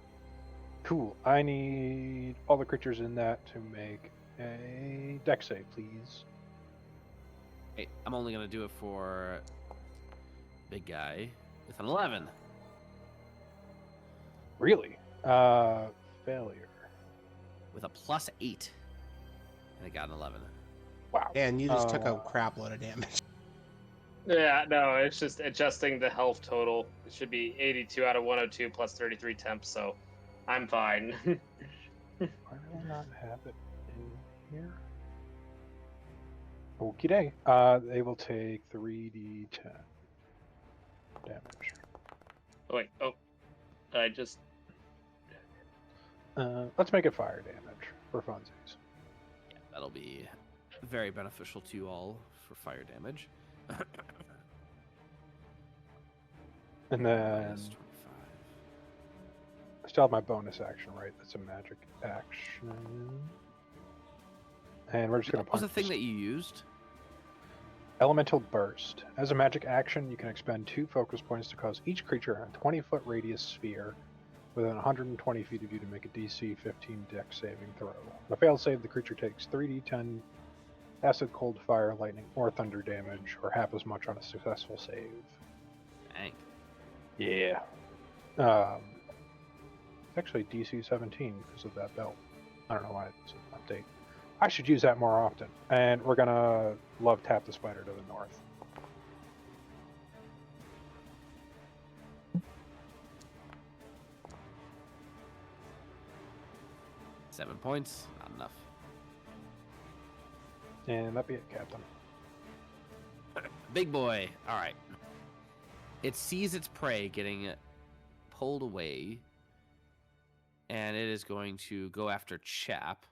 Cool. I need all the creatures in that to make a dex save, please. Hey, I'm only gonna do it for big guy with an 11. Really? Failure. With a +8. And I got an 11. Wow. And you just took a crap load of damage. Yeah, no, it's just adjusting the health total. It should be 82 out of 102 plus 33 temps, so I'm fine. Why do I not have it in here? Okie day. They will take 3d10 damage. Oh, wait, I just... Let's make it fire damage for funsies. Yeah, that'll be very beneficial to you all for fire damage. And then Minus 25. I still have my bonus action, right? That's a magic action. And we're just going to What was the thing that you used? Elemental Burst. As a magic action, you can expend 2 focus points to cause each creature in a 20-foot radius sphere within 120 feet of you to make a DC 15 dex saving throw. On a failed save, the creature takes 3d10 acid, cold, fire, lightning, or thunder damage, or half as much on a successful save. Dang. Yeah. It's actually DC 17 because of that belt. I don't know why it's an update. I should use that more often. And we're gonna love tap the spider to the north. Seven points, not enough. And that be it, Captain. Big boy. All right. It sees its prey getting pulled away, and it is going to go after Chap.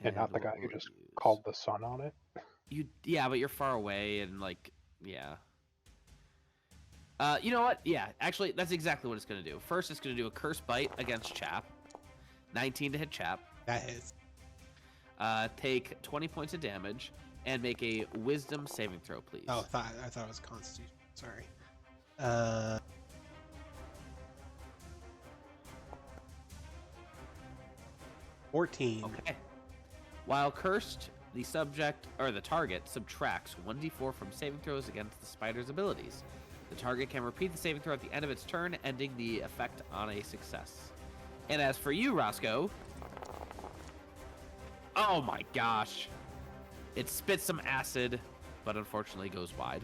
And not the what guy who will it just use? called the sun on it. Yeah, but you're far away, and yeah. You know what? Yeah, actually, that's exactly what it's going to do. First, it's going to do a curse bite against Chap. 19 to hit Chap. That is. Take 20 points of damage and make a Wisdom saving throw, please. Oh, I thought it was Constitution. Sorry. 14. Okay. While cursed, the subject or the target subtracts 1d4 from saving throws against the spider's abilities. The target can repeat the saving throw at the end of its turn, ending the effect on a success. And as for you, Roscoe, oh my gosh, it spits some acid, but unfortunately goes wide.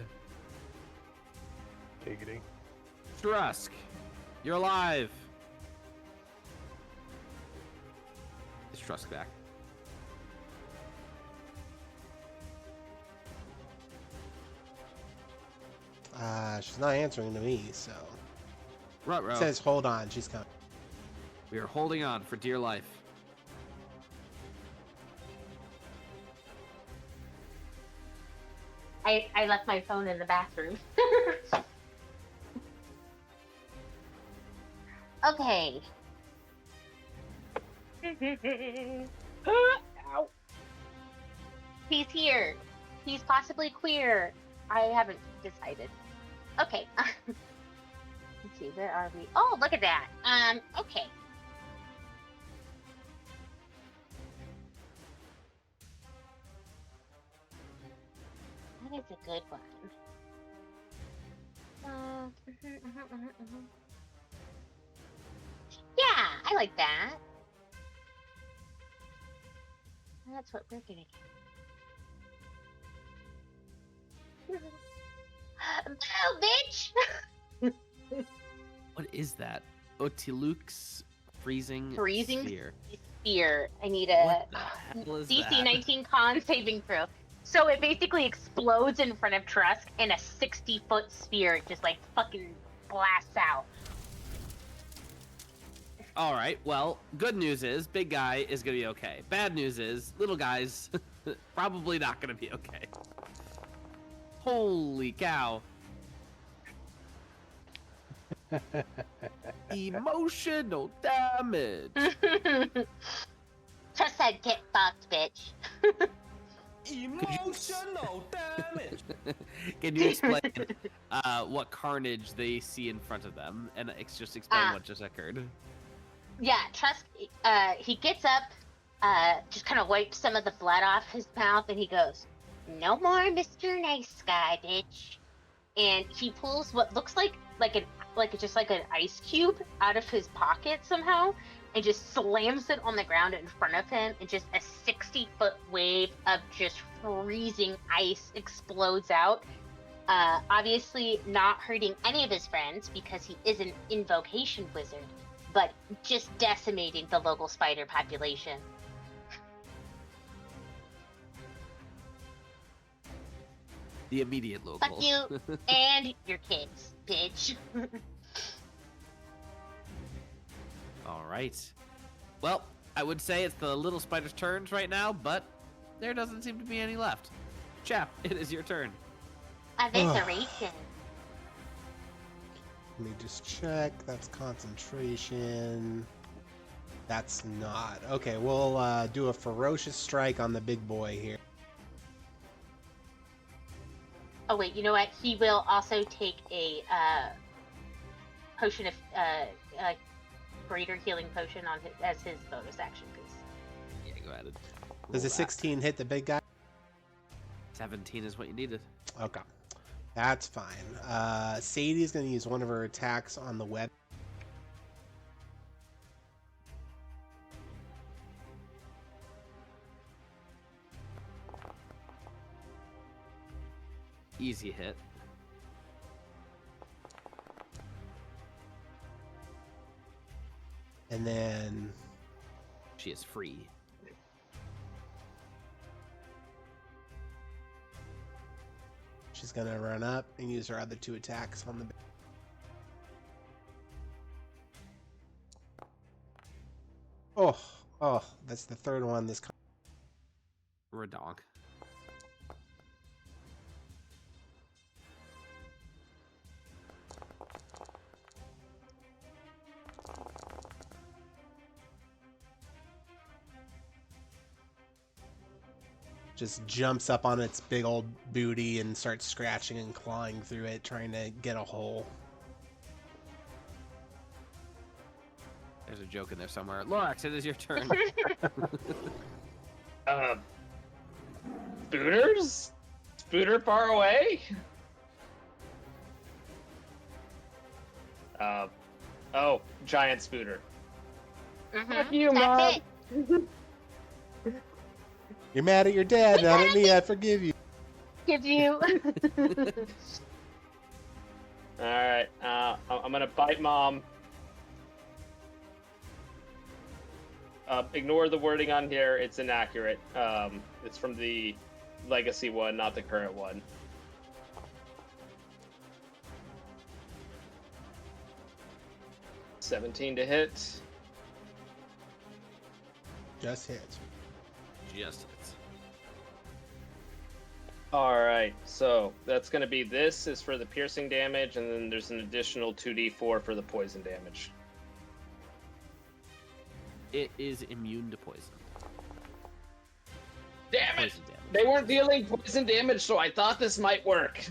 Giggity. Trusk, you're alive. Is Trusk back? She's not answering to me, so. Ruh-roh. It says, hold on, she's coming. We are holding on for dear life. I left my phone in the bathroom. Okay. Ow. He's here. He's possibly queer. I haven't decided. Okay. Let's see, where are we? Oh, look at that. Okay. That is a good one. Yeah, I like that. That's what we're gonna get. Oh, bitch! What is that? Otiluk's freezing Freezing sphere. Spear. I need a What the hell is DC that? 19 con saving throw. So it basically explodes in front of Trusk, and a 60-foot spear just like fucking blasts out. All right. Well, good news is big guy is gonna be okay. Bad news is little guy's probably not gonna be okay. Holy cow! Emotional damage. Trusk said, "Get fucked, bitch." Emotional damage. Can you explain what carnage they see in front of them, and just explain what just occurred? Yeah, Trusk, he gets up, just kind of wipes some of the blood off his mouth, and he goes, "No more Mr. Nice Guy, bitch." And he pulls what looks like an ice cube out of his pocket somehow, and just slams it on the ground in front of him, and just a 60-foot wave of just freezing ice explodes out. Obviously not hurting any of his friends because he is an invocation wizard, but just decimating the local spider population. The immediate local. Fuck you and your kids, bitch. All right. Well, I would say it's the little spider's turns right now, but there doesn't seem to be any left. Chap, it is your turn. Evisceration. Let me just check. That's concentration. That's not. Okay, we'll do a ferocious strike on the big boy here. Oh wait, you know what? He will also take a potion of greater healing potion on his, as his bonus action. Yeah, go ahead. Does a 16 hit the big guy? 17 is what you needed. Okay. That's fine. Sadie's going to use one of her attacks on the web. Easy hit. And then She is free. she's going to run up and use her other two attacks on the Oh, that's the third one this Redonk. just jumps up on its big old booty and starts scratching and clawing through it, trying to get a hole. There's a joke in there somewhere. Lorax, it is your turn. Spooters? Spooter far away? Oh, giant spooter. Fuck you, Mom. That's it. You're mad at your dad, not at me. I forgive you. Give you. Alright, I'm gonna bite Mom. Ignore the wording on here, it's inaccurate. It's from the legacy one, not the current one. $17 to hit. Just hits. Just hits. Alright, so that's gonna be this is for the piercing damage, and then there's an additional 2d4 for the poison damage. It is immune to poison. Damn it! Poison damage. They weren't dealing poison damage, so I thought this might work.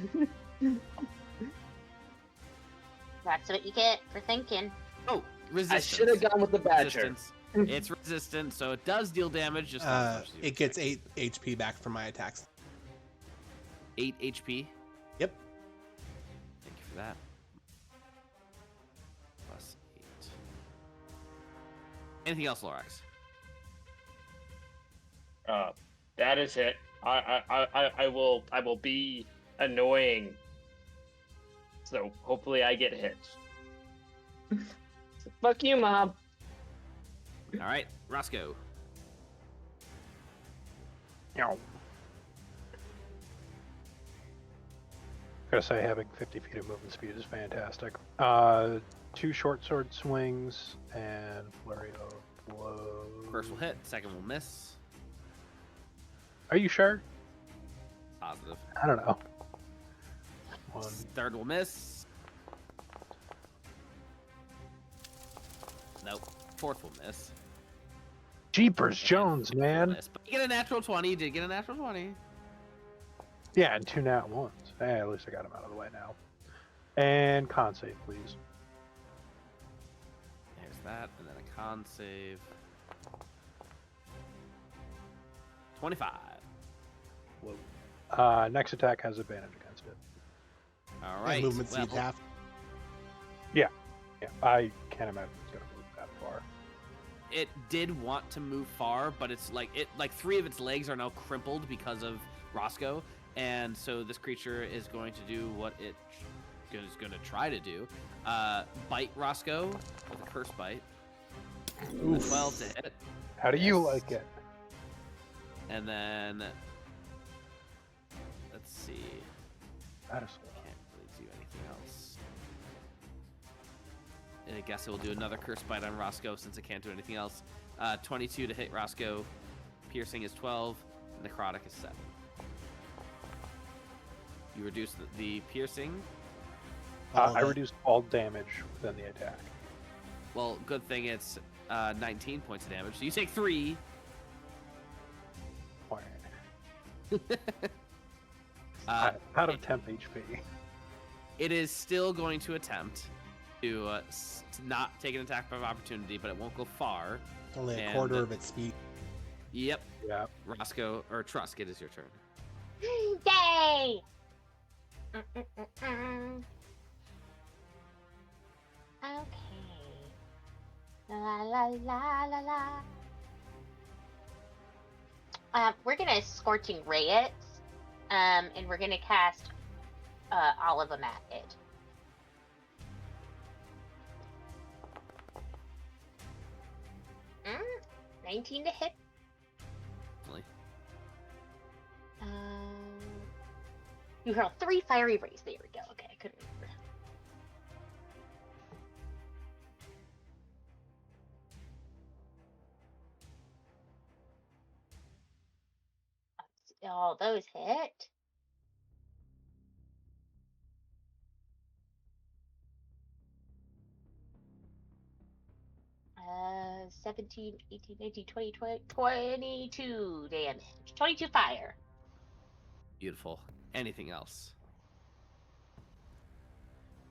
That's what you get for thinking. Oh, I resistance. should have gone with the badger. Resistance. It's resistant, so it does deal damage. Just not as much as you It gets expect. 8 HP back from my attacks. 8 HP. Yep. Thank you for that. Plus 8. Anything else, Lorax? That is it. I will be annoying. So hopefully I get hit. So, fuck you, Mom. All right, Roscoe. gonna say having 50 feet of movement speed is fantastic. 2 short sword swings and flurry of blows. First will hit, second will miss. Are you sure? Positive. I don't know. One. Third will miss. Nope. Fourth will miss. Jeepers Jones, man. Miss. But you get a natural 20. You did get a natural 20. Yeah, and 2 nat ones. Hey, at least I got him out of the way now. And con save, please. There's that, and then a con save. 25. Whoa. Next attack has advantage against it. All right. Movement speed half. Yeah, I can't imagine it's gonna move that far. It did want to move far, but it's like 3 of its legs are now crumpled because of Roscoe, and so this creature is going to do what it is going to try to do. Bite Roscoe with a curse bite. Oof. 12 to hit. How do you like it? And then let's see. That is Can't really do anything else. And I guess it will do another curse bite on Roscoe since it can't do anything else. 22 to hit Roscoe. Piercing is 12. Necrotic is 7. You reduce the piercing. I reduced all damage within the attack. Well, good thing it's 19 points of damage. So you take 3. Out of temp HP. It is still going to attempt to not take an attack of opportunity, but it won't go far. Only a quarter of its speed. Yep. Yeah. Roscoe, or Trusk, it is your turn. Yay! Okay. La la la la la. We're gonna Scorching Ray it, and we're gonna cast all of them at it. Mm, 19 to hit. Really? You hurl 3 fiery rays. There we go. Okay, I couldn't remember. Oh, those hit. Uh, 17, 18, 19, 20, 22 damage. 22 fire. Beautiful. Anything else?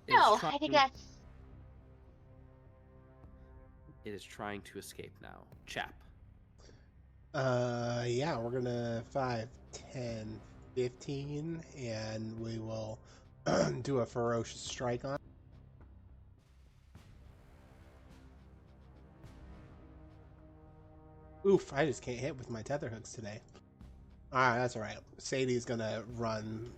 No, I think that's... It is trying to escape now. Chap. Yeah, we're gonna 5, 10, 15, and we will do a ferocious strike on. Oof, I just can't hit with my tether hooks today. Alright, that's alright. Sadie's gonna run.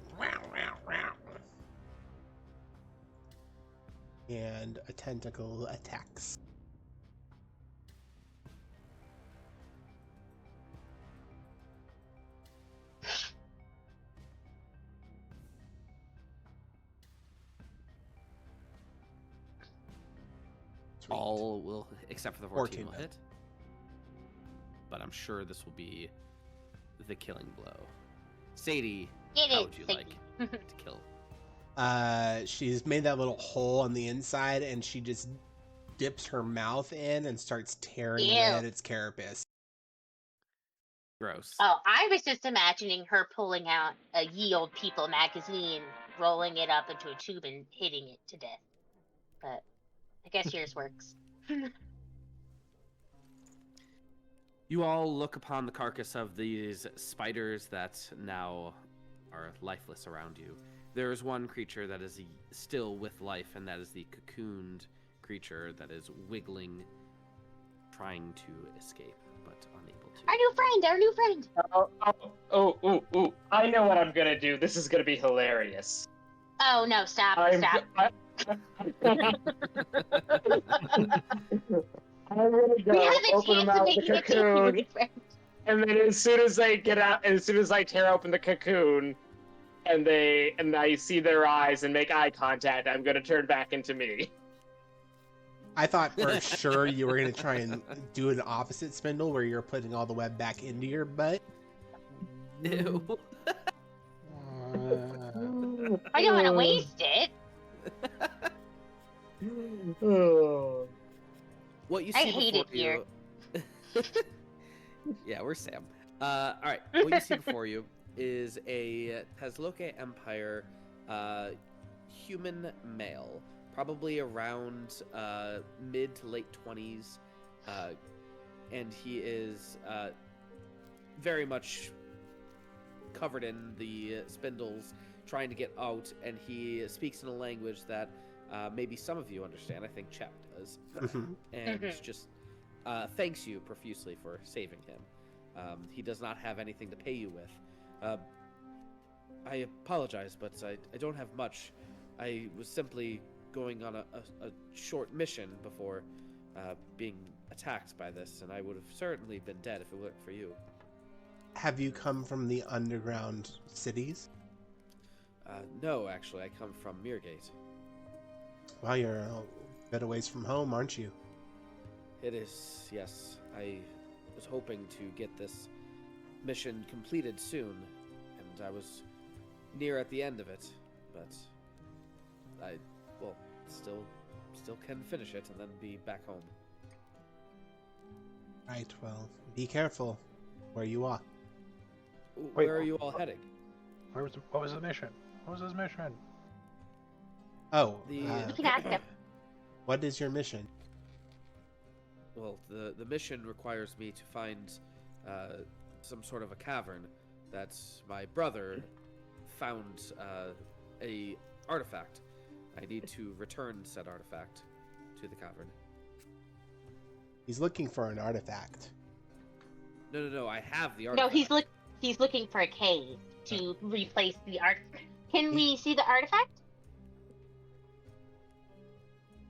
And a tentacle attacks. Sweet. All will, except for the 14 will then. hit. But I'm sure this will be the killing blow. Sadie, how would you like to kill? She's made that little hole on the inside, and she just dips her mouth in and starts tearing at its carapace. Gross. Oh, I was just imagining her pulling out a Ye Old People magazine, rolling it up into a tube and hitting it to death. But I guess yours works. You all look upon the carcass of these spiders that now are lifeless around you. There is one creature that is still with life, and that is the cocooned creature that is wiggling, trying to escape, but unable to. Our new friend! Oh, I know what I'm gonna do. This is gonna be hilarious. Oh, no, stop. I'm gonna go We have a open chance them of out the making a cocoon, genuine friend. and then as soon as I get out, as soon as I tear open the cocoon, and I see their eyes and make eye contact, I'm gonna turn back into me. I thought for sure you were going to try and do an opposite spindle where you're putting all the web back into your butt. Ew. I don't want to waste it. What you I see hate before it here. you... Yeah, we're Sam. All right, what you see before you is a Tezloke Empire human male, probably around mid to late 20s, and he is very much covered in the spindles, trying to get out, and he speaks in a language that maybe some of you understand. I think Chap does, and just thanks you profusely for saving him. He does not have anything to pay you with. I apologize, but I don't have much. I was simply going on a short mission before being attacked by this, and I would have certainly been dead if it weren't for you. Have you come from the underground cities? No, actually, I come from Mirgate. Well, you're a bit away from home, aren't you? It is, yes. I was hoping to get this mission completed soon, and I was near at the end of it, but I, well, still can finish it and then be back home. Right, well, be careful where you walk. Where are you all heading? What was the mission? What was his mission? Oh, You can ask him. what is your mission? Well, the mission requires me to find some sort of a cavern that my brother found a artifact. I need to return said artifact to the cavern. He's looking for an artifact. No, I have the No, artifact. he's looking for a cave to replace the art. Can we see the artifact?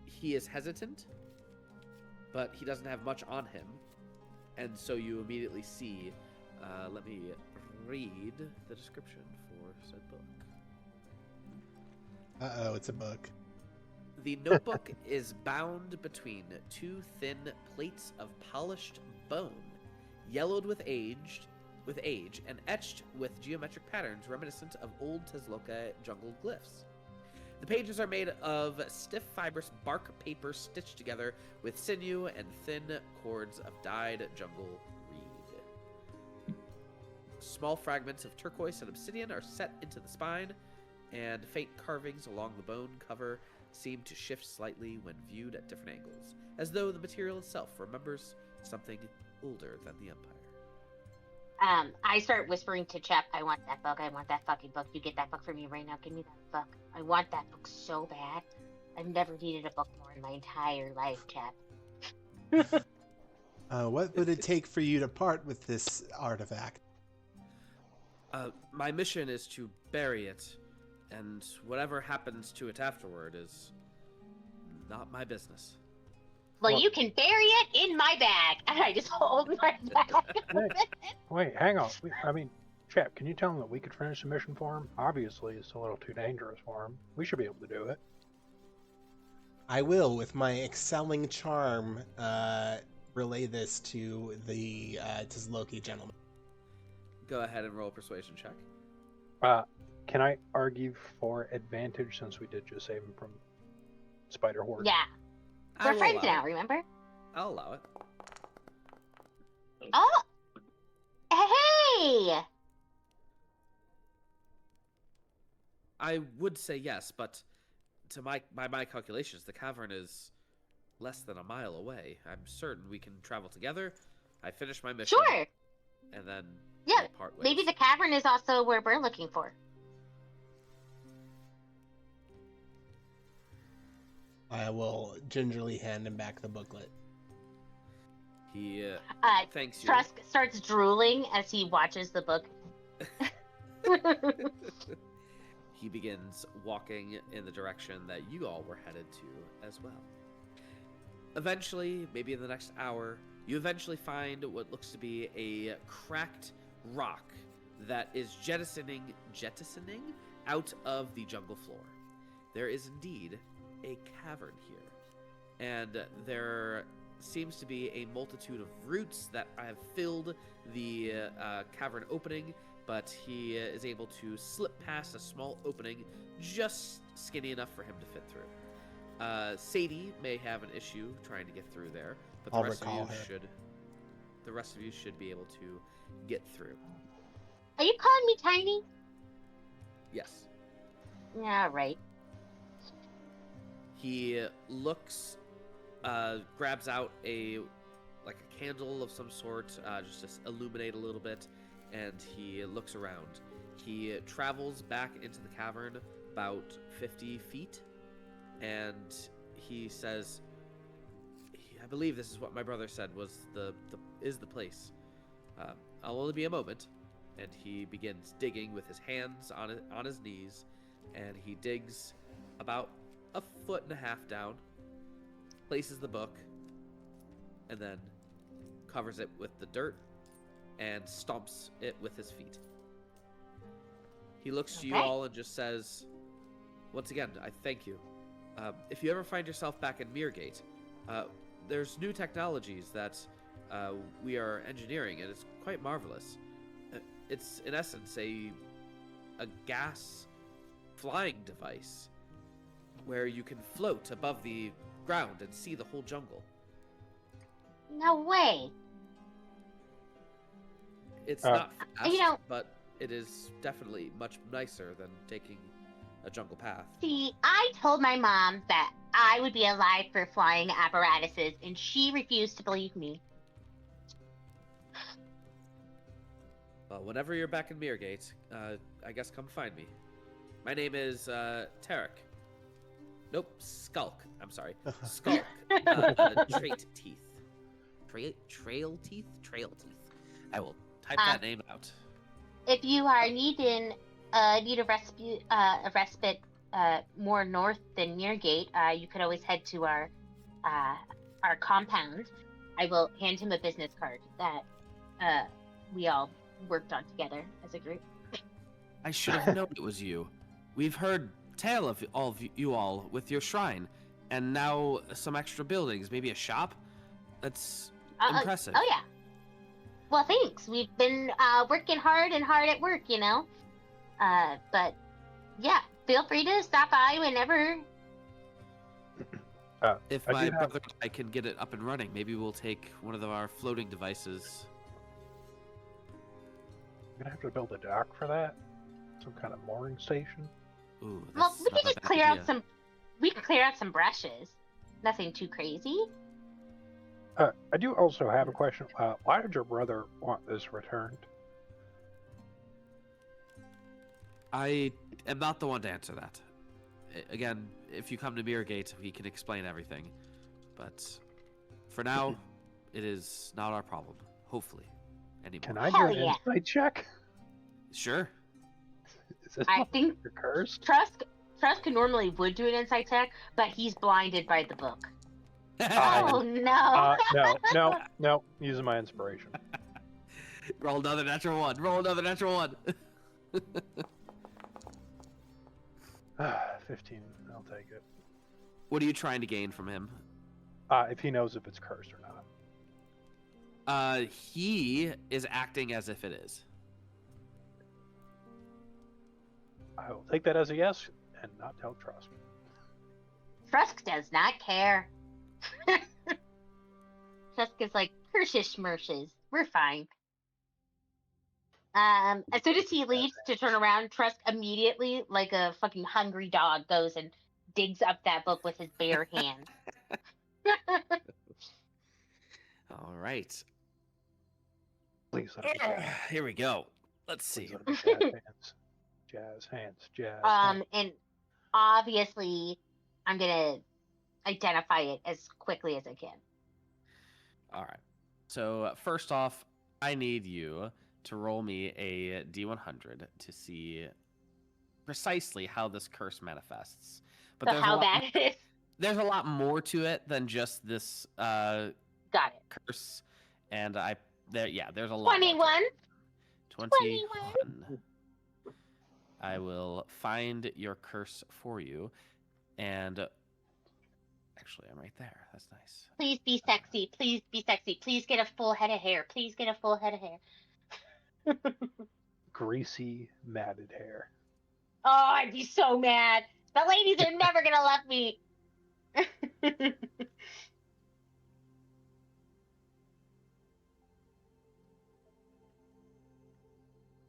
He is hesitant, but he doesn't have much on him, and so you immediately see. Let me read the description for said book. Uh-oh, it's a book. The notebook is bound between two thin plates of polished bone, yellowed with age, and etched with geometric patterns reminiscent of old Tezloka jungle glyphs. The pages are made of stiff fibrous bark paper stitched together with sinew and thin cords of dyed jungle reed. Small fragments of turquoise and obsidian are set into the spine, and faint carvings along the bone cover seem to shift slightly when viewed at different angles, as though the material itself remembers something older than the Empire. I start whispering to Chap, I want that book, I want that fucking book. You get that book for me right now, give me that book. I want that book so bad. I've never needed a book more in my entire life, Chap. What would it take for you to part with this artifact? My mission is to bury it, and whatever happens to it afterward is not my business. Well, Well- you can bury it in my bag. And I just hold my bag. Wait, hang on. Chap, can you tell him that we could finish the mission for him? Obviously, it's a little too dangerous for him. We should be able to do it. I will, with my excelling charm, relay this to the Tezloki gentleman. Go ahead and roll a persuasion check. Can I argue for advantage since we did just save him from Spider Horde? Yeah. I We're will friends allow now, it. remember? I'll allow it. Oh! Hey! I would say yes, but by my calculations, the cavern is less than a mile away. I'm certain we can travel together. I finish my mission. Sure. And then Yeah, we'll part ways. maybe the cavern is also where we're looking for. I will gingerly hand him back the booklet. He thanks you. Trusk starts drooling as he watches the book. He begins walking in the direction that you all were headed to as well. Eventually, maybe in the next hour, you eventually find what looks to be a cracked rock that is jettisoning out of the jungle floor. There is indeed a cavern here, and there seems to be a multitude of roots that have filled the cavern opening, but he is able to slip past a small opening just skinny enough for him to fit through. Sadie may have an issue trying to get through there, but the I'll rest of recall you her. should. The rest of you should be able to get through. Are you calling me tiny? Yes. Yeah, right. He looks, grabs out a candle of some sort, just to illuminate a little bit, and he looks around. He travels back into the cavern about 50 feet, and he says, I believe this is what my brother said was the place. I'll only be a moment. And he begins digging with his hands on his knees, and he digs about 1.5 feet down, places the book, and then covers it with the dirt and stomps it with his feet. He looks to you all and just says, once again, I thank you. If you ever find yourself back in Mirgate, there's new technologies that we are engineering, and it's quite marvelous. It's, in essence, a gas flying device where you can float above the ground and see the whole jungle. No way. It's not fast, but it is definitely much nicer than taking a jungle path. See, I told my mom that I would be alive for flying apparatuses, and she refused to believe me. Well, whenever you're back in Mirgate, I guess come find me. My name is Tarek. Nope, Skulk. I'm sorry. Skulk. Trait Teeth. Trail Teeth? Trail Teeth. I will type that name out. If you are need a respite more north than Mirgate, you could always head to our compound. I will hand him a business card that we all worked on together as a group. I should have known it was you. We've heard tale of you all with your shrine, and now some extra buildings, maybe a shop. That's impressive. Oh yeah. Well, thanks. We've been working hard at work, you know. But yeah, feel free to stop by whenever. If my brother and I can get it up and running, maybe we'll take one of our floating devices. I'm gonna have to build a dock for that. Some kind of mooring station. Ooh, Well, we not can a just bad clear idea. out some. We can clear out some brushes. Nothing too crazy. I do also have a question. Why did your brother want this returned? I am not the one to answer that. Again, if you come to Mirrorgate, he can explain everything. But for now, it is not our problem. Hopefully, anymore. Can I do Hell an yeah. insight check? Sure. Is this I think you're cursed? Trusk normally would do an insight check, but he's blinded by the book. I- Oh no! No. Using my inspiration. Roll another natural one. Roll another natural one. 15. I'll take it. What are you trying to gain from him? If he knows if it's cursed or not. He is acting as if it is. I will take that as a yes and not tell Trusk. Trusk does not care. Trusk is like, Hershish Mershes. We're fine. As soon as he leaves to turn around, Trusk immediately, like a fucking hungry dog, goes and digs up that book with his bare hands. All right. Please let me jazz. Here we go. Let's see. Please let me jazz hands. Jazz hands. Jazz hands. And obviously, I'm gonna identify it as quickly as I can. All right. So first off, I need you to roll me a D100 to see precisely how this curse manifests. But So how bad it is. there's a lot more to it than just this Got it. curse, and there's a lot. 21. 21. I will find your curse for you. And actually, I'm right there. That's nice. Please be sexy. Please be sexy. Please get a full head of hair. Please get a full head of hair. Greasy, matted hair. Oh, I'd be so mad. The ladies are never gonna love me. 21?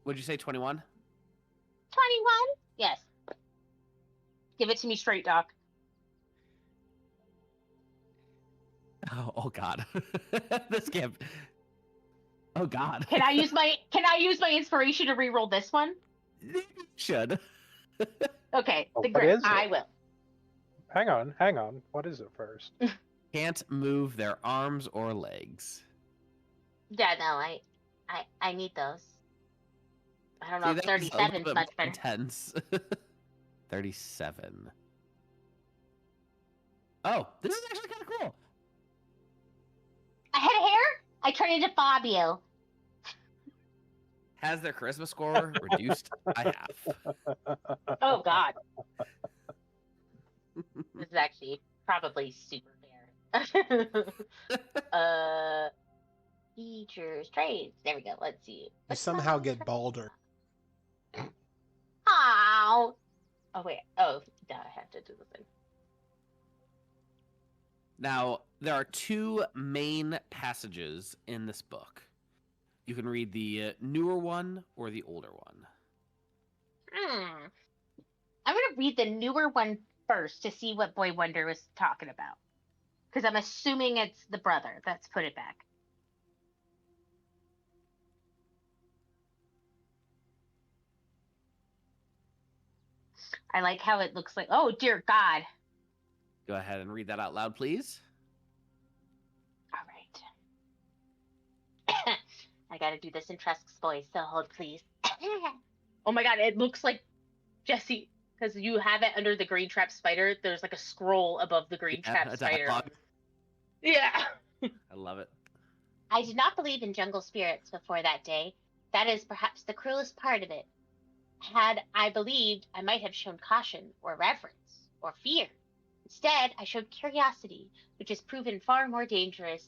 Would you say 21? Yes. Give it to me straight, Doc. Oh God. This can't. Oh God. Can I use my inspiration to reroll this one? You should. Okay, Oh, the what grip. is it? I will. Hang on. What is it first? Can't move their arms or legs. Yeah, no, I need those. I don't know if 37 is much better. Intense. 37. Oh, this is actually kind of cool. A head of hair? I turn into Fabio. Has their charisma score reduced by half. Oh God. This is actually probably super fair. Features, traits. There we go. Let's see. You somehow get balder. Oh. Oh wait. Oh, yeah, I have to do the thing. Now, there are two main passages in this book. You can read the newer one or the older one. I'm gonna read the newer one first to see what Boy Wonder was talking about, because I'm assuming it's the brother. Let's put it back. I like how it looks like. Oh dear God. Go ahead and read that out loud, please. All right. I gotta do this in Trusk's voice, so hold please. Oh my God, it looks like Jesse, because you have it under the green trap spider. There's like a scroll above the green trap spider. Dialogue. Yeah. I love it. I did not believe in jungle spirits before that day. That is perhaps the cruelest part of it. Had I believed, I might have shown caution, or reverence, or fear. Instead, I showed curiosity, which has proven far more dangerous.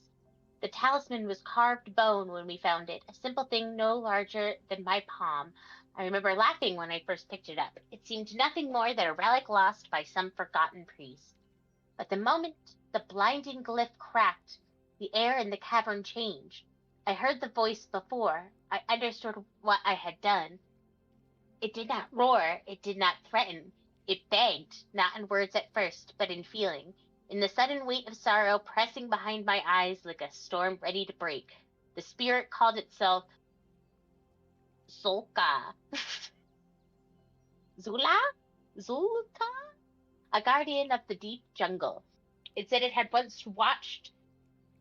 The talisman was carved bone when we found it, a simple thing no larger than my palm. I remember laughing when I first picked it up. It seemed nothing more than a relic lost by some forgotten priest. But the moment the blinding glyph cracked, the air in the cavern changed. I heard the voice before. I understood what I had done. It did not roar. It did not threaten. It begged, not in words at first, but in feeling. In the sudden weight of sorrow pressing behind my eyes like a storm ready to break, the spirit called itself Zulka. Zula? Zulka? A guardian of the deep jungle. It said it had once watched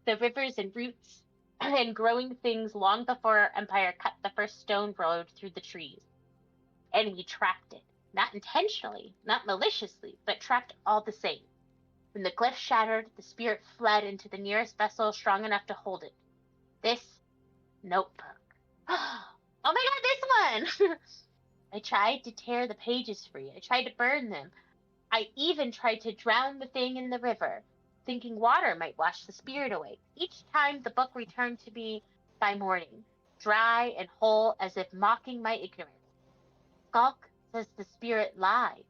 the rivers and roots and growing things long before our empire cut the first stone road through the trees. And we trapped it. Not intentionally, not maliciously, but trapped all the same. When the glyph shattered, the spirit fled into the nearest vessel strong enough to hold it. This notebook. Oh my God, this one! I tried to tear the pages free. I tried to burn them. I even tried to drown the thing in the river, thinking water might wash the spirit away. Each time the book returned to me by morning, dry and whole as if mocking my ignorance. Skulk says the spirit lies.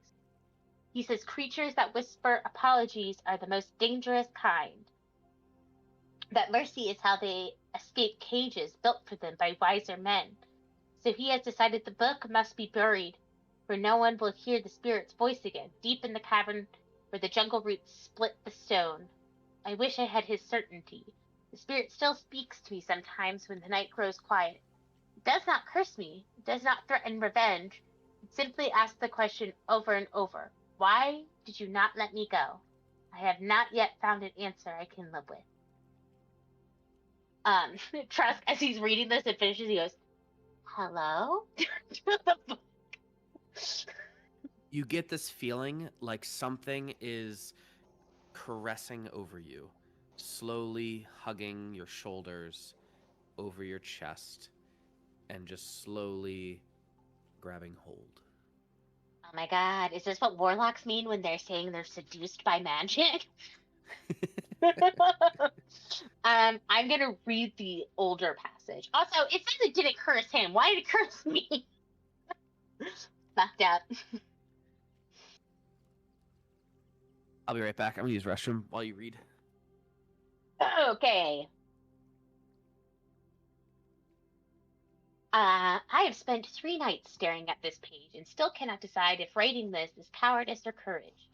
He says creatures that whisper apologies are the most dangerous kind. That mercy is how they escape cages built for them by wiser men. So he has decided the book must be buried, where no one will hear the spirit's voice again, deep in the cavern where the jungle roots split the stone. I wish I had his certainty. The spirit still speaks to me sometimes when the night grows quiet. It does not curse me. It does not threaten revenge. It simply asks the question over and over. Why did you not let me go? I have not yet found an answer I can live with. Trusk, as he's reading this and finishes, he goes, hello? You get this feeling like something is caressing over you, slowly hugging your shoulders, over your chest, and just slowly grabbing hold. Oh my god, is this what warlocks mean when they're saying they're seduced by magic? I'm gonna read the older passage. Also, it says it didn't curse him. Why did it curse me? Fucked up. I'll be right back. I'm gonna use restroom while you read. Okay. I have spent 3 nights staring at this page and still cannot decide if writing this is cowardice or courage.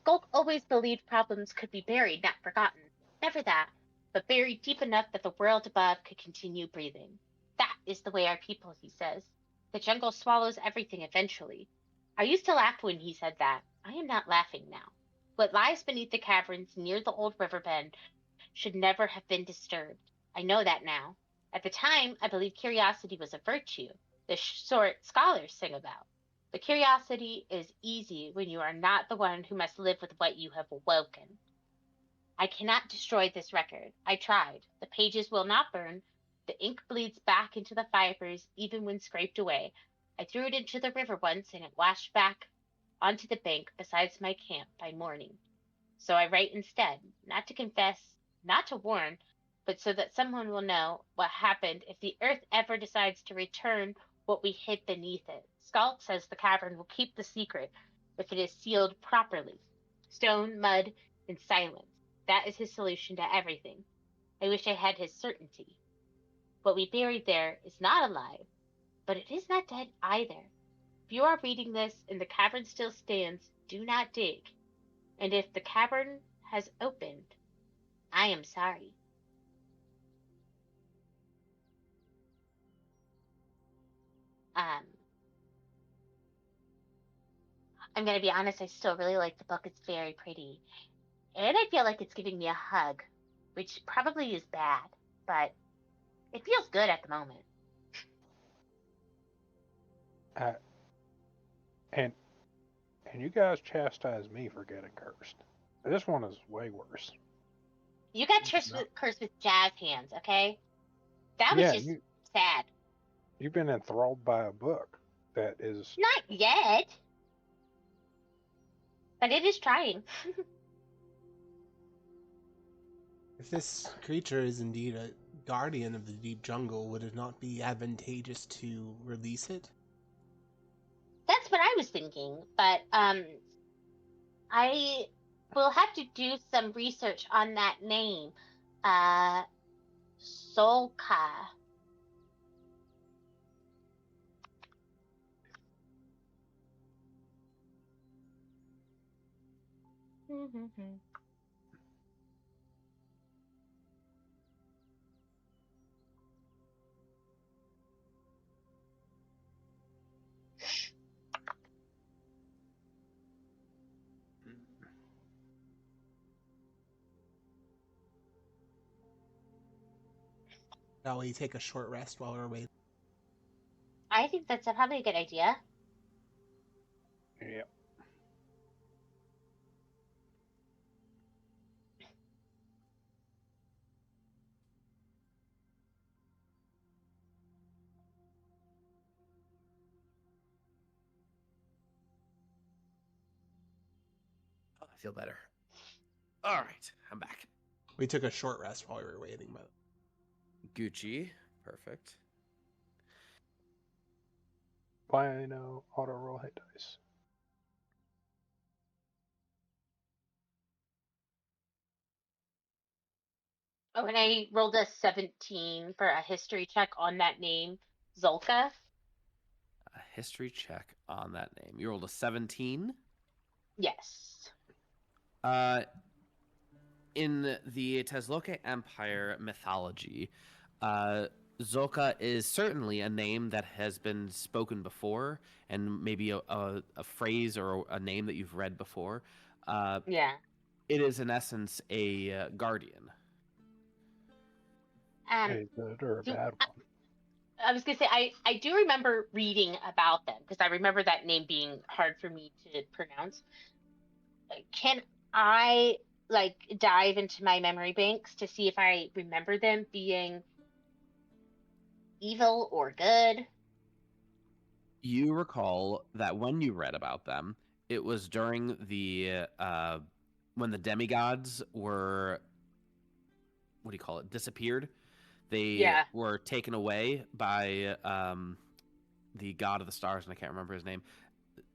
Skulk always believed problems could be buried, not forgotten. Never that, but buried deep enough that the world above could continue breathing. That is the way our people, he says. The jungle swallows everything eventually. I used to laugh when he said that. I am not laughing now. What lies beneath the caverns near the old river bend should never have been disturbed. I know that now. At the time, I believed curiosity was a virtue, the sort scholars sing about. But curiosity is easy when you are not the one who must live with what you have awoken. I cannot destroy this record. I tried. The pages will not burn. The ink bleeds back into the fibers even when scraped away. I threw it into the river once and it washed back onto the bank beside my camp by morning. So I write instead, not to confess, not to warn, but so that someone will know what happened if the earth ever decides to return what we hid beneath it. Scalp says the cavern will keep the secret if it is sealed properly. Stone, mud, and silence. That is his solution to everything. I wish I had his certainty. What we buried there is not alive, but it is not dead either. If you are reading this and the cavern still stands, do not dig. And if the cavern has opened, I am sorry. Um, I'm gonna be honest, I still really like the book. It's very pretty. And I feel like it's giving me a hug, which probably is bad, but it feels good at the moment. Uh, and you guys chastise me for getting cursed. This one is way worse. You got cursed with jazz hands, okay? That was just sad. You've been enthralled by a book that is... Not yet. But it is trying. If this creature is indeed a guardian of the deep jungle, would it not be advantageous to release it? That's what I was thinking, but I will have to do some research on that name. Solka. Shall we take a short rest while we're waiting? I think that's probably a good idea. Yep. Oh, I feel better. All right, I'm back. We took a short rest while we were waiting, but Gucci, perfect. Final auto roll hit dice. Oh, and I rolled a 17 for a history check on that name, Zolka. A history check on that name. You rolled a 17? Yes. In the Tezloka Empire mythology, Zoka is certainly a name that has been spoken before, and maybe a phrase or a name that you've read before. Yeah. It is, in essence, a guardian. A good or a bad one? I was going to say, I do remember reading about them, because I remember that name being hard for me to pronounce. Can I dive into my memory banks to see if I remember them being evil or good? You recall that when you read about them, it was during the when the demigods were, what do you call it, disappeared. They Yeah. were taken away by the god of the stars, and I can't remember his name,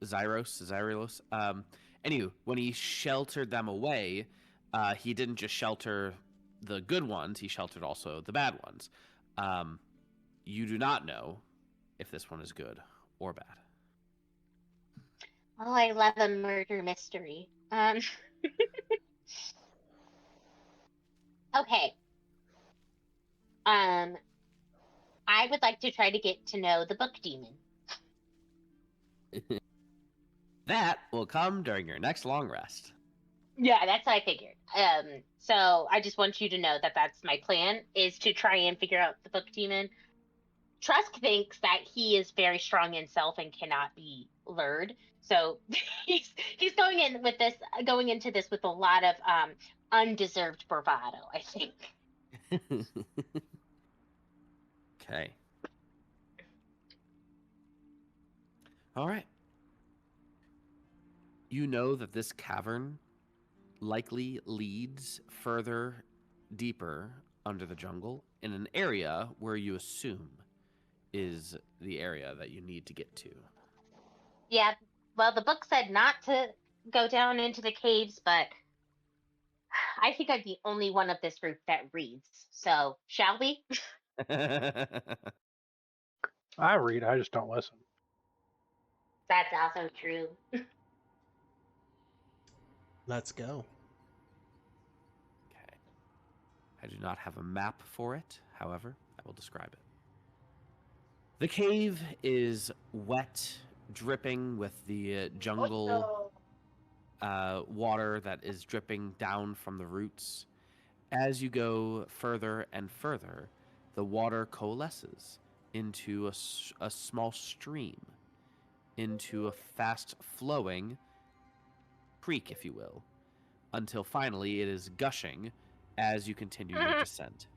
Zyros. Anywho, when he sheltered them away, he didn't just shelter the good ones; he sheltered also the bad ones. You do not know if this one is good or bad. Oh, I love a murder mystery. Okay. I would like to try to get to know the book demon. That will come during your next long rest. Yeah, that's what I figured. So I just want you to know that that's my plan, is to try and figure out the book demon. Trusk thinks that he is very strong in self and cannot be lured. So he's going into this with a lot of undeserved bravado, I think. Okay. All right. You know that this cavern likely leads further deeper under the jungle in an area where you assume is the area that you need to get to. Yeah, well, the book said not to go down into the caves, but I think I'm the only one of this group that reads. So, shall we? I read, I just don't listen. That's also true. Let's go. Okay. I do not have a map for it, however, I will describe it. The cave is wet, dripping with the jungle water that is dripping down from the roots. As you go further and further, the water coalesces into a small stream, into a fast-flowing creek, if you will, until finally it is gushing as you continue your descent.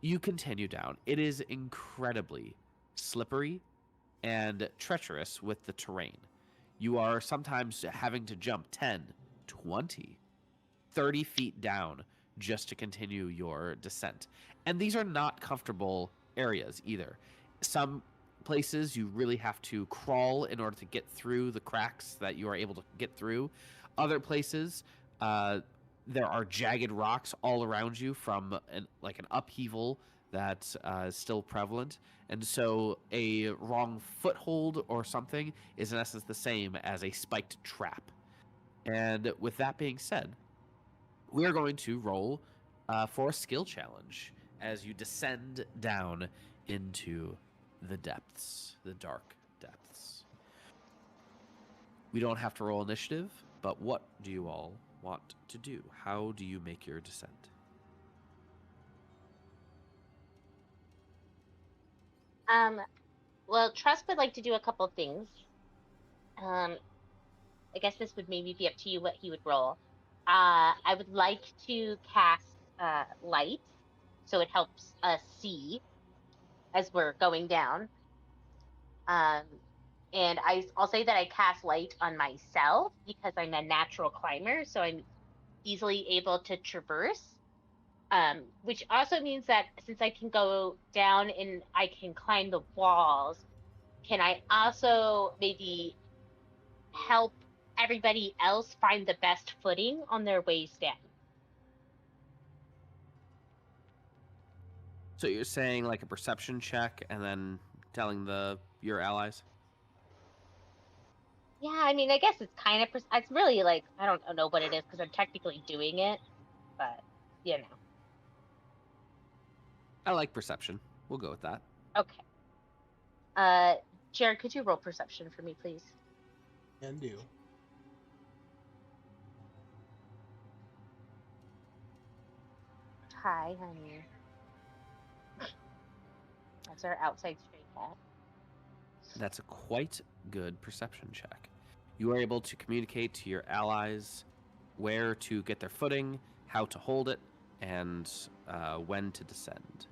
You continue down. It is incredibly slippery and treacherous with the terrain. You are sometimes having to jump 10, 20, 30 feet down just to continue your descent. And these are not comfortable areas either. Some places you really have to crawl in order to get through the cracks that you are able to get through. Other places, there are jagged rocks all around you from an upheaval that is still prevalent. And so a wrong foothold or something is in essence the same as a spiked trap. And with that being said, we are going to roll for a skill challenge as you descend down into the depths, the dark depths. We don't have to roll initiative, but what do you all want to do? How do you make your descent? Well, Trusk would like to do a couple things. I guess this would maybe be up to you what he would roll. I would like to cast light, so it helps us see as we're going down. And I'll say that I cast light on myself because I'm a natural climber, so I'm easily able to traverse. Which also means that since I can go down and I can climb the walls, can I also maybe help everybody else find the best footing on their ways down? So you're saying like a perception check and then telling your allies? Yeah, I mean, I guess it's kind of, it's really like, I don't know what it is because I'm technically doing it, but, you know. I like perception. We'll go with that. Okay. Jared, could you roll perception for me, please? Can do. Hi, honey. That's our outside stray cat. That's a quite good perception check. You are able to communicate to your allies where to get their footing, how to hold it, and when to descend.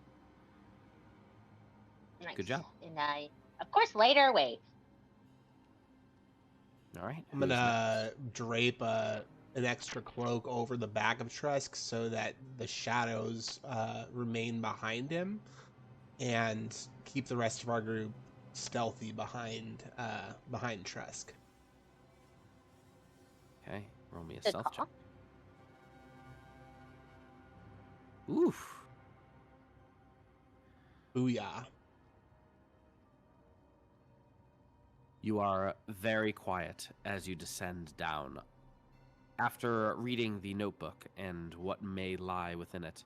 Nice. Good job. And I Of course, later. Wait. All right. I'm who's gonna next? drape an extra cloak over the back of Trusk so that the shadows remain behind him, and keep the rest of our group stealthy behind Trusk. Okay. Roll me a Good stealth check. call. Oof. Booyah. You are very quiet as you descend down. After reading the notebook and what may lie within it,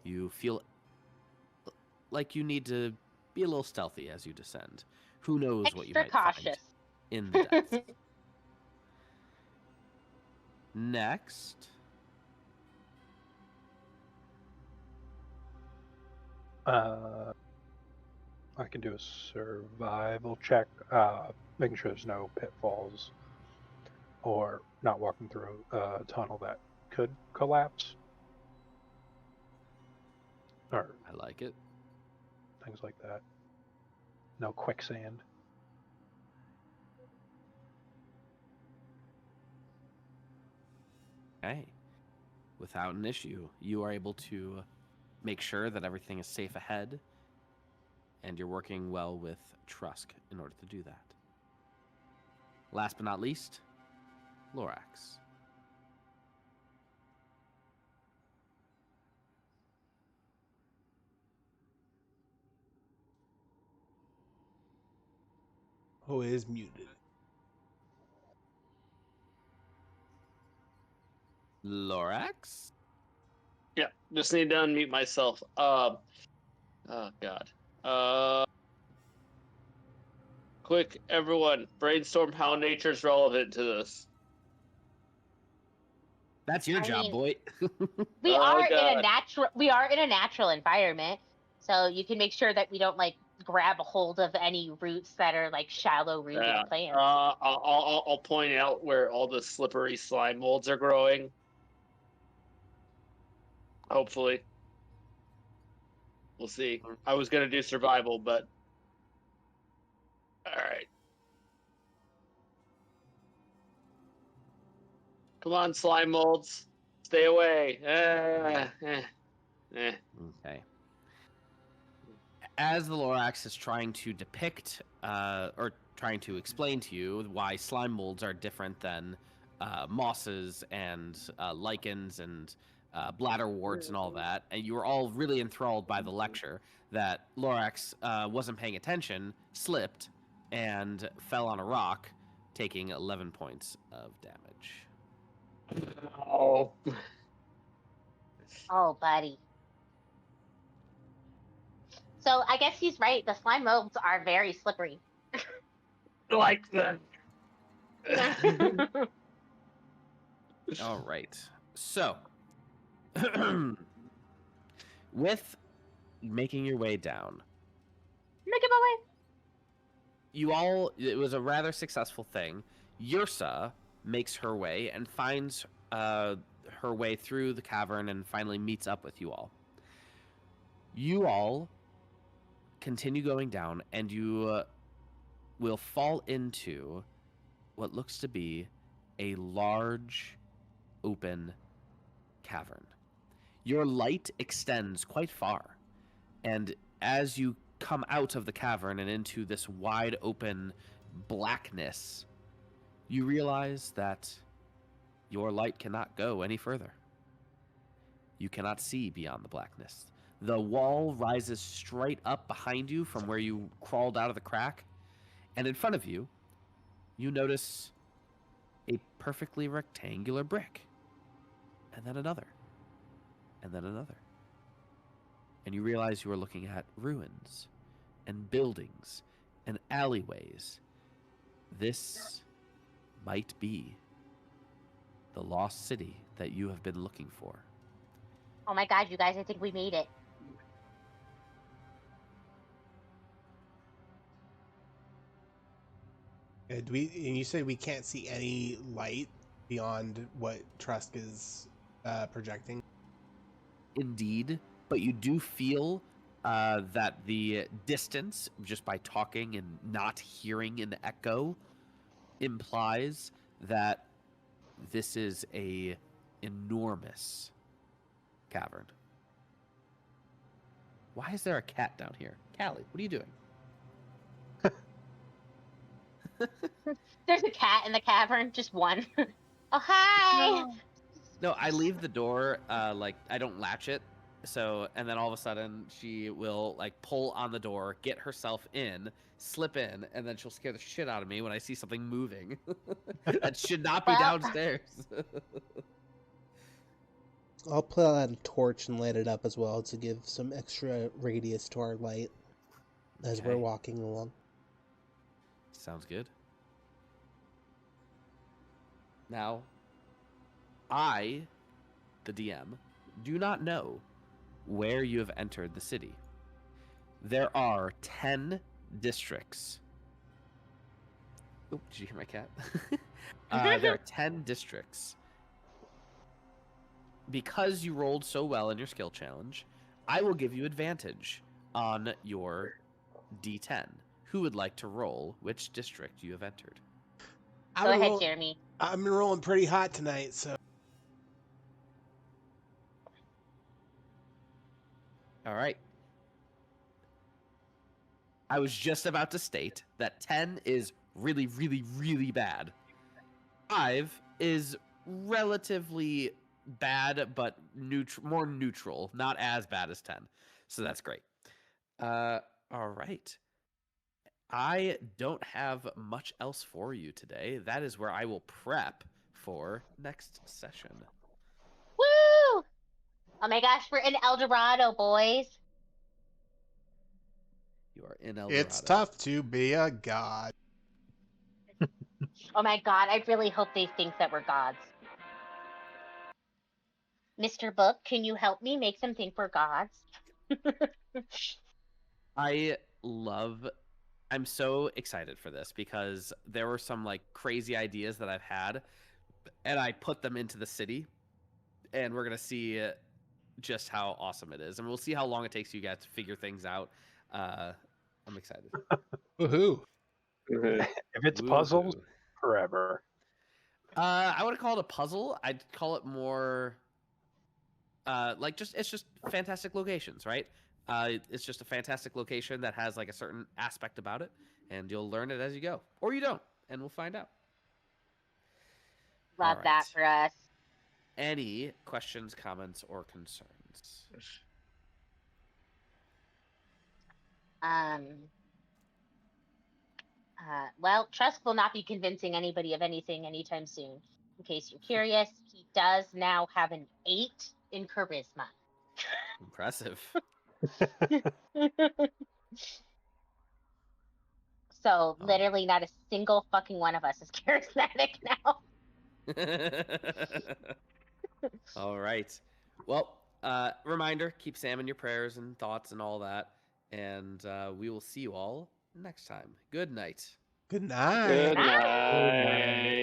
you feel like you need to be a little stealthy as you descend. Who knows what you Extra might find cautious. in the depths. Next. I can do a survival check, making sure there's no pitfalls or not walking through a tunnel that could collapse. Or I like it. things like that. No quicksand. Okay. Without an issue, you are able to make sure that everything is safe ahead, and you're working well with Trusk in order to do that. Last but not least, Lorax. Who is muted? Lorax? Yeah, just need to unmute myself. Oh god. Quick, everyone, brainstorm how nature's relevant to this. That's your I job, mean, boy. We Oh, are in God. a natural. We are in a natural environment, so you can make sure that we don't like grab a hold of any roots that are like shallow rooted Yeah. plants. I'll point out where all the slippery slime molds are growing. Hopefully. We'll see. I was gonna do survival, but alright. Come on, slime molds. Stay away. Okay. As the Lorax is trying to depict, or trying to explain to you why slime molds are different than mosses and lichens and bladderworts and all that, and you were all really enthralled by the lecture, that Lorax wasn't paying attention, slipped, and fell on a rock, taking 11 points of damage. Oh. Oh, buddy. So I guess he's right. The slime molds are very slippery. Like that. All right. So, with making your way down, Make it my way. it was a rather successful thing. Yersa makes her way and finds her way through the cavern and finally meets up with you all. You all continue going down, and you will fall into what looks to be a large, open cavern. Your light extends quite far, and as you come out of the cavern and into this wide open blackness, you realize that your light cannot go any further. You cannot see beyond the blackness. The wall rises straight up behind you from where you crawled out of the crack, and in front of you, you notice a perfectly rectangular brick, and then another, and then another. And you realize you are looking at ruins and buildings and alleyways. This might be the lost city that you have been looking for. Oh my god, you guys! I think we made it. And you say we can't see any light beyond what Trusk is projecting? Indeed, but you do feel that the distance, just by talking and not hearing an echo, implies that this is a enormous cavern. Why is there a cat down here? Callie, what are you doing? There's a cat in the cavern, just one. Oh, hi! No, I leave the door, like, I don't latch it. So, and then all of a sudden, she will, like, pull on the door, get herself in, slip in, and then she'll scare the shit out of me when I see something moving. That should not be Well- downstairs. I'll put on a torch and light it up as well to give some extra radius to our light as we're Okay. walking along. Sounds good. Now, I, the DM, do not know where you have entered the city. There are 10 districts. Oh, did you hear my cat? There are 10 districts. Because you rolled so well in your skill challenge, I will give you advantage on your D10. Who would like to roll which district you have entered? Go ahead, Jeremy. I'm rolling pretty hot tonight, so All right. I was just about to state that 10 is really, really, really bad. 5 is relatively bad, but more neutral. Not as bad as 10. So that's great. All right. I don't have much else for you today. That is where I will prep for next session. Woo! Oh my gosh, we're in El Dorado, boys. You are in El Dorado. it's tough to be a god. Oh my god, I really hope they think that we're gods. Mr. Book, can you help me make them think we're gods? I'm so excited for this because there were some like crazy ideas that I've had and I put them into the city and we're going to see just how awesome it is. And we'll see how long it takes you guys to figure things out. I'm excited. Woohoo! If it's Woohoo. puzzles, forever. I wouldn't call it a puzzle. I'd call it more it's just fantastic locations, right? It's just a fantastic location that has like a certain aspect about it, and you'll learn it as you go, or you don't, and we'll find out. Love All that right. for us. Any questions, comments, or concerns? Well, Trusk will not be convincing anybody of anything anytime soon. In case you're curious, he does now have an 8 in charisma. Impressive. So literally not a single fucking one of us is charismatic now. All right. Well, reminder, keep Sam in your prayers and thoughts and all that. And we will see you all next time. Good night. Good night. Good Night. night.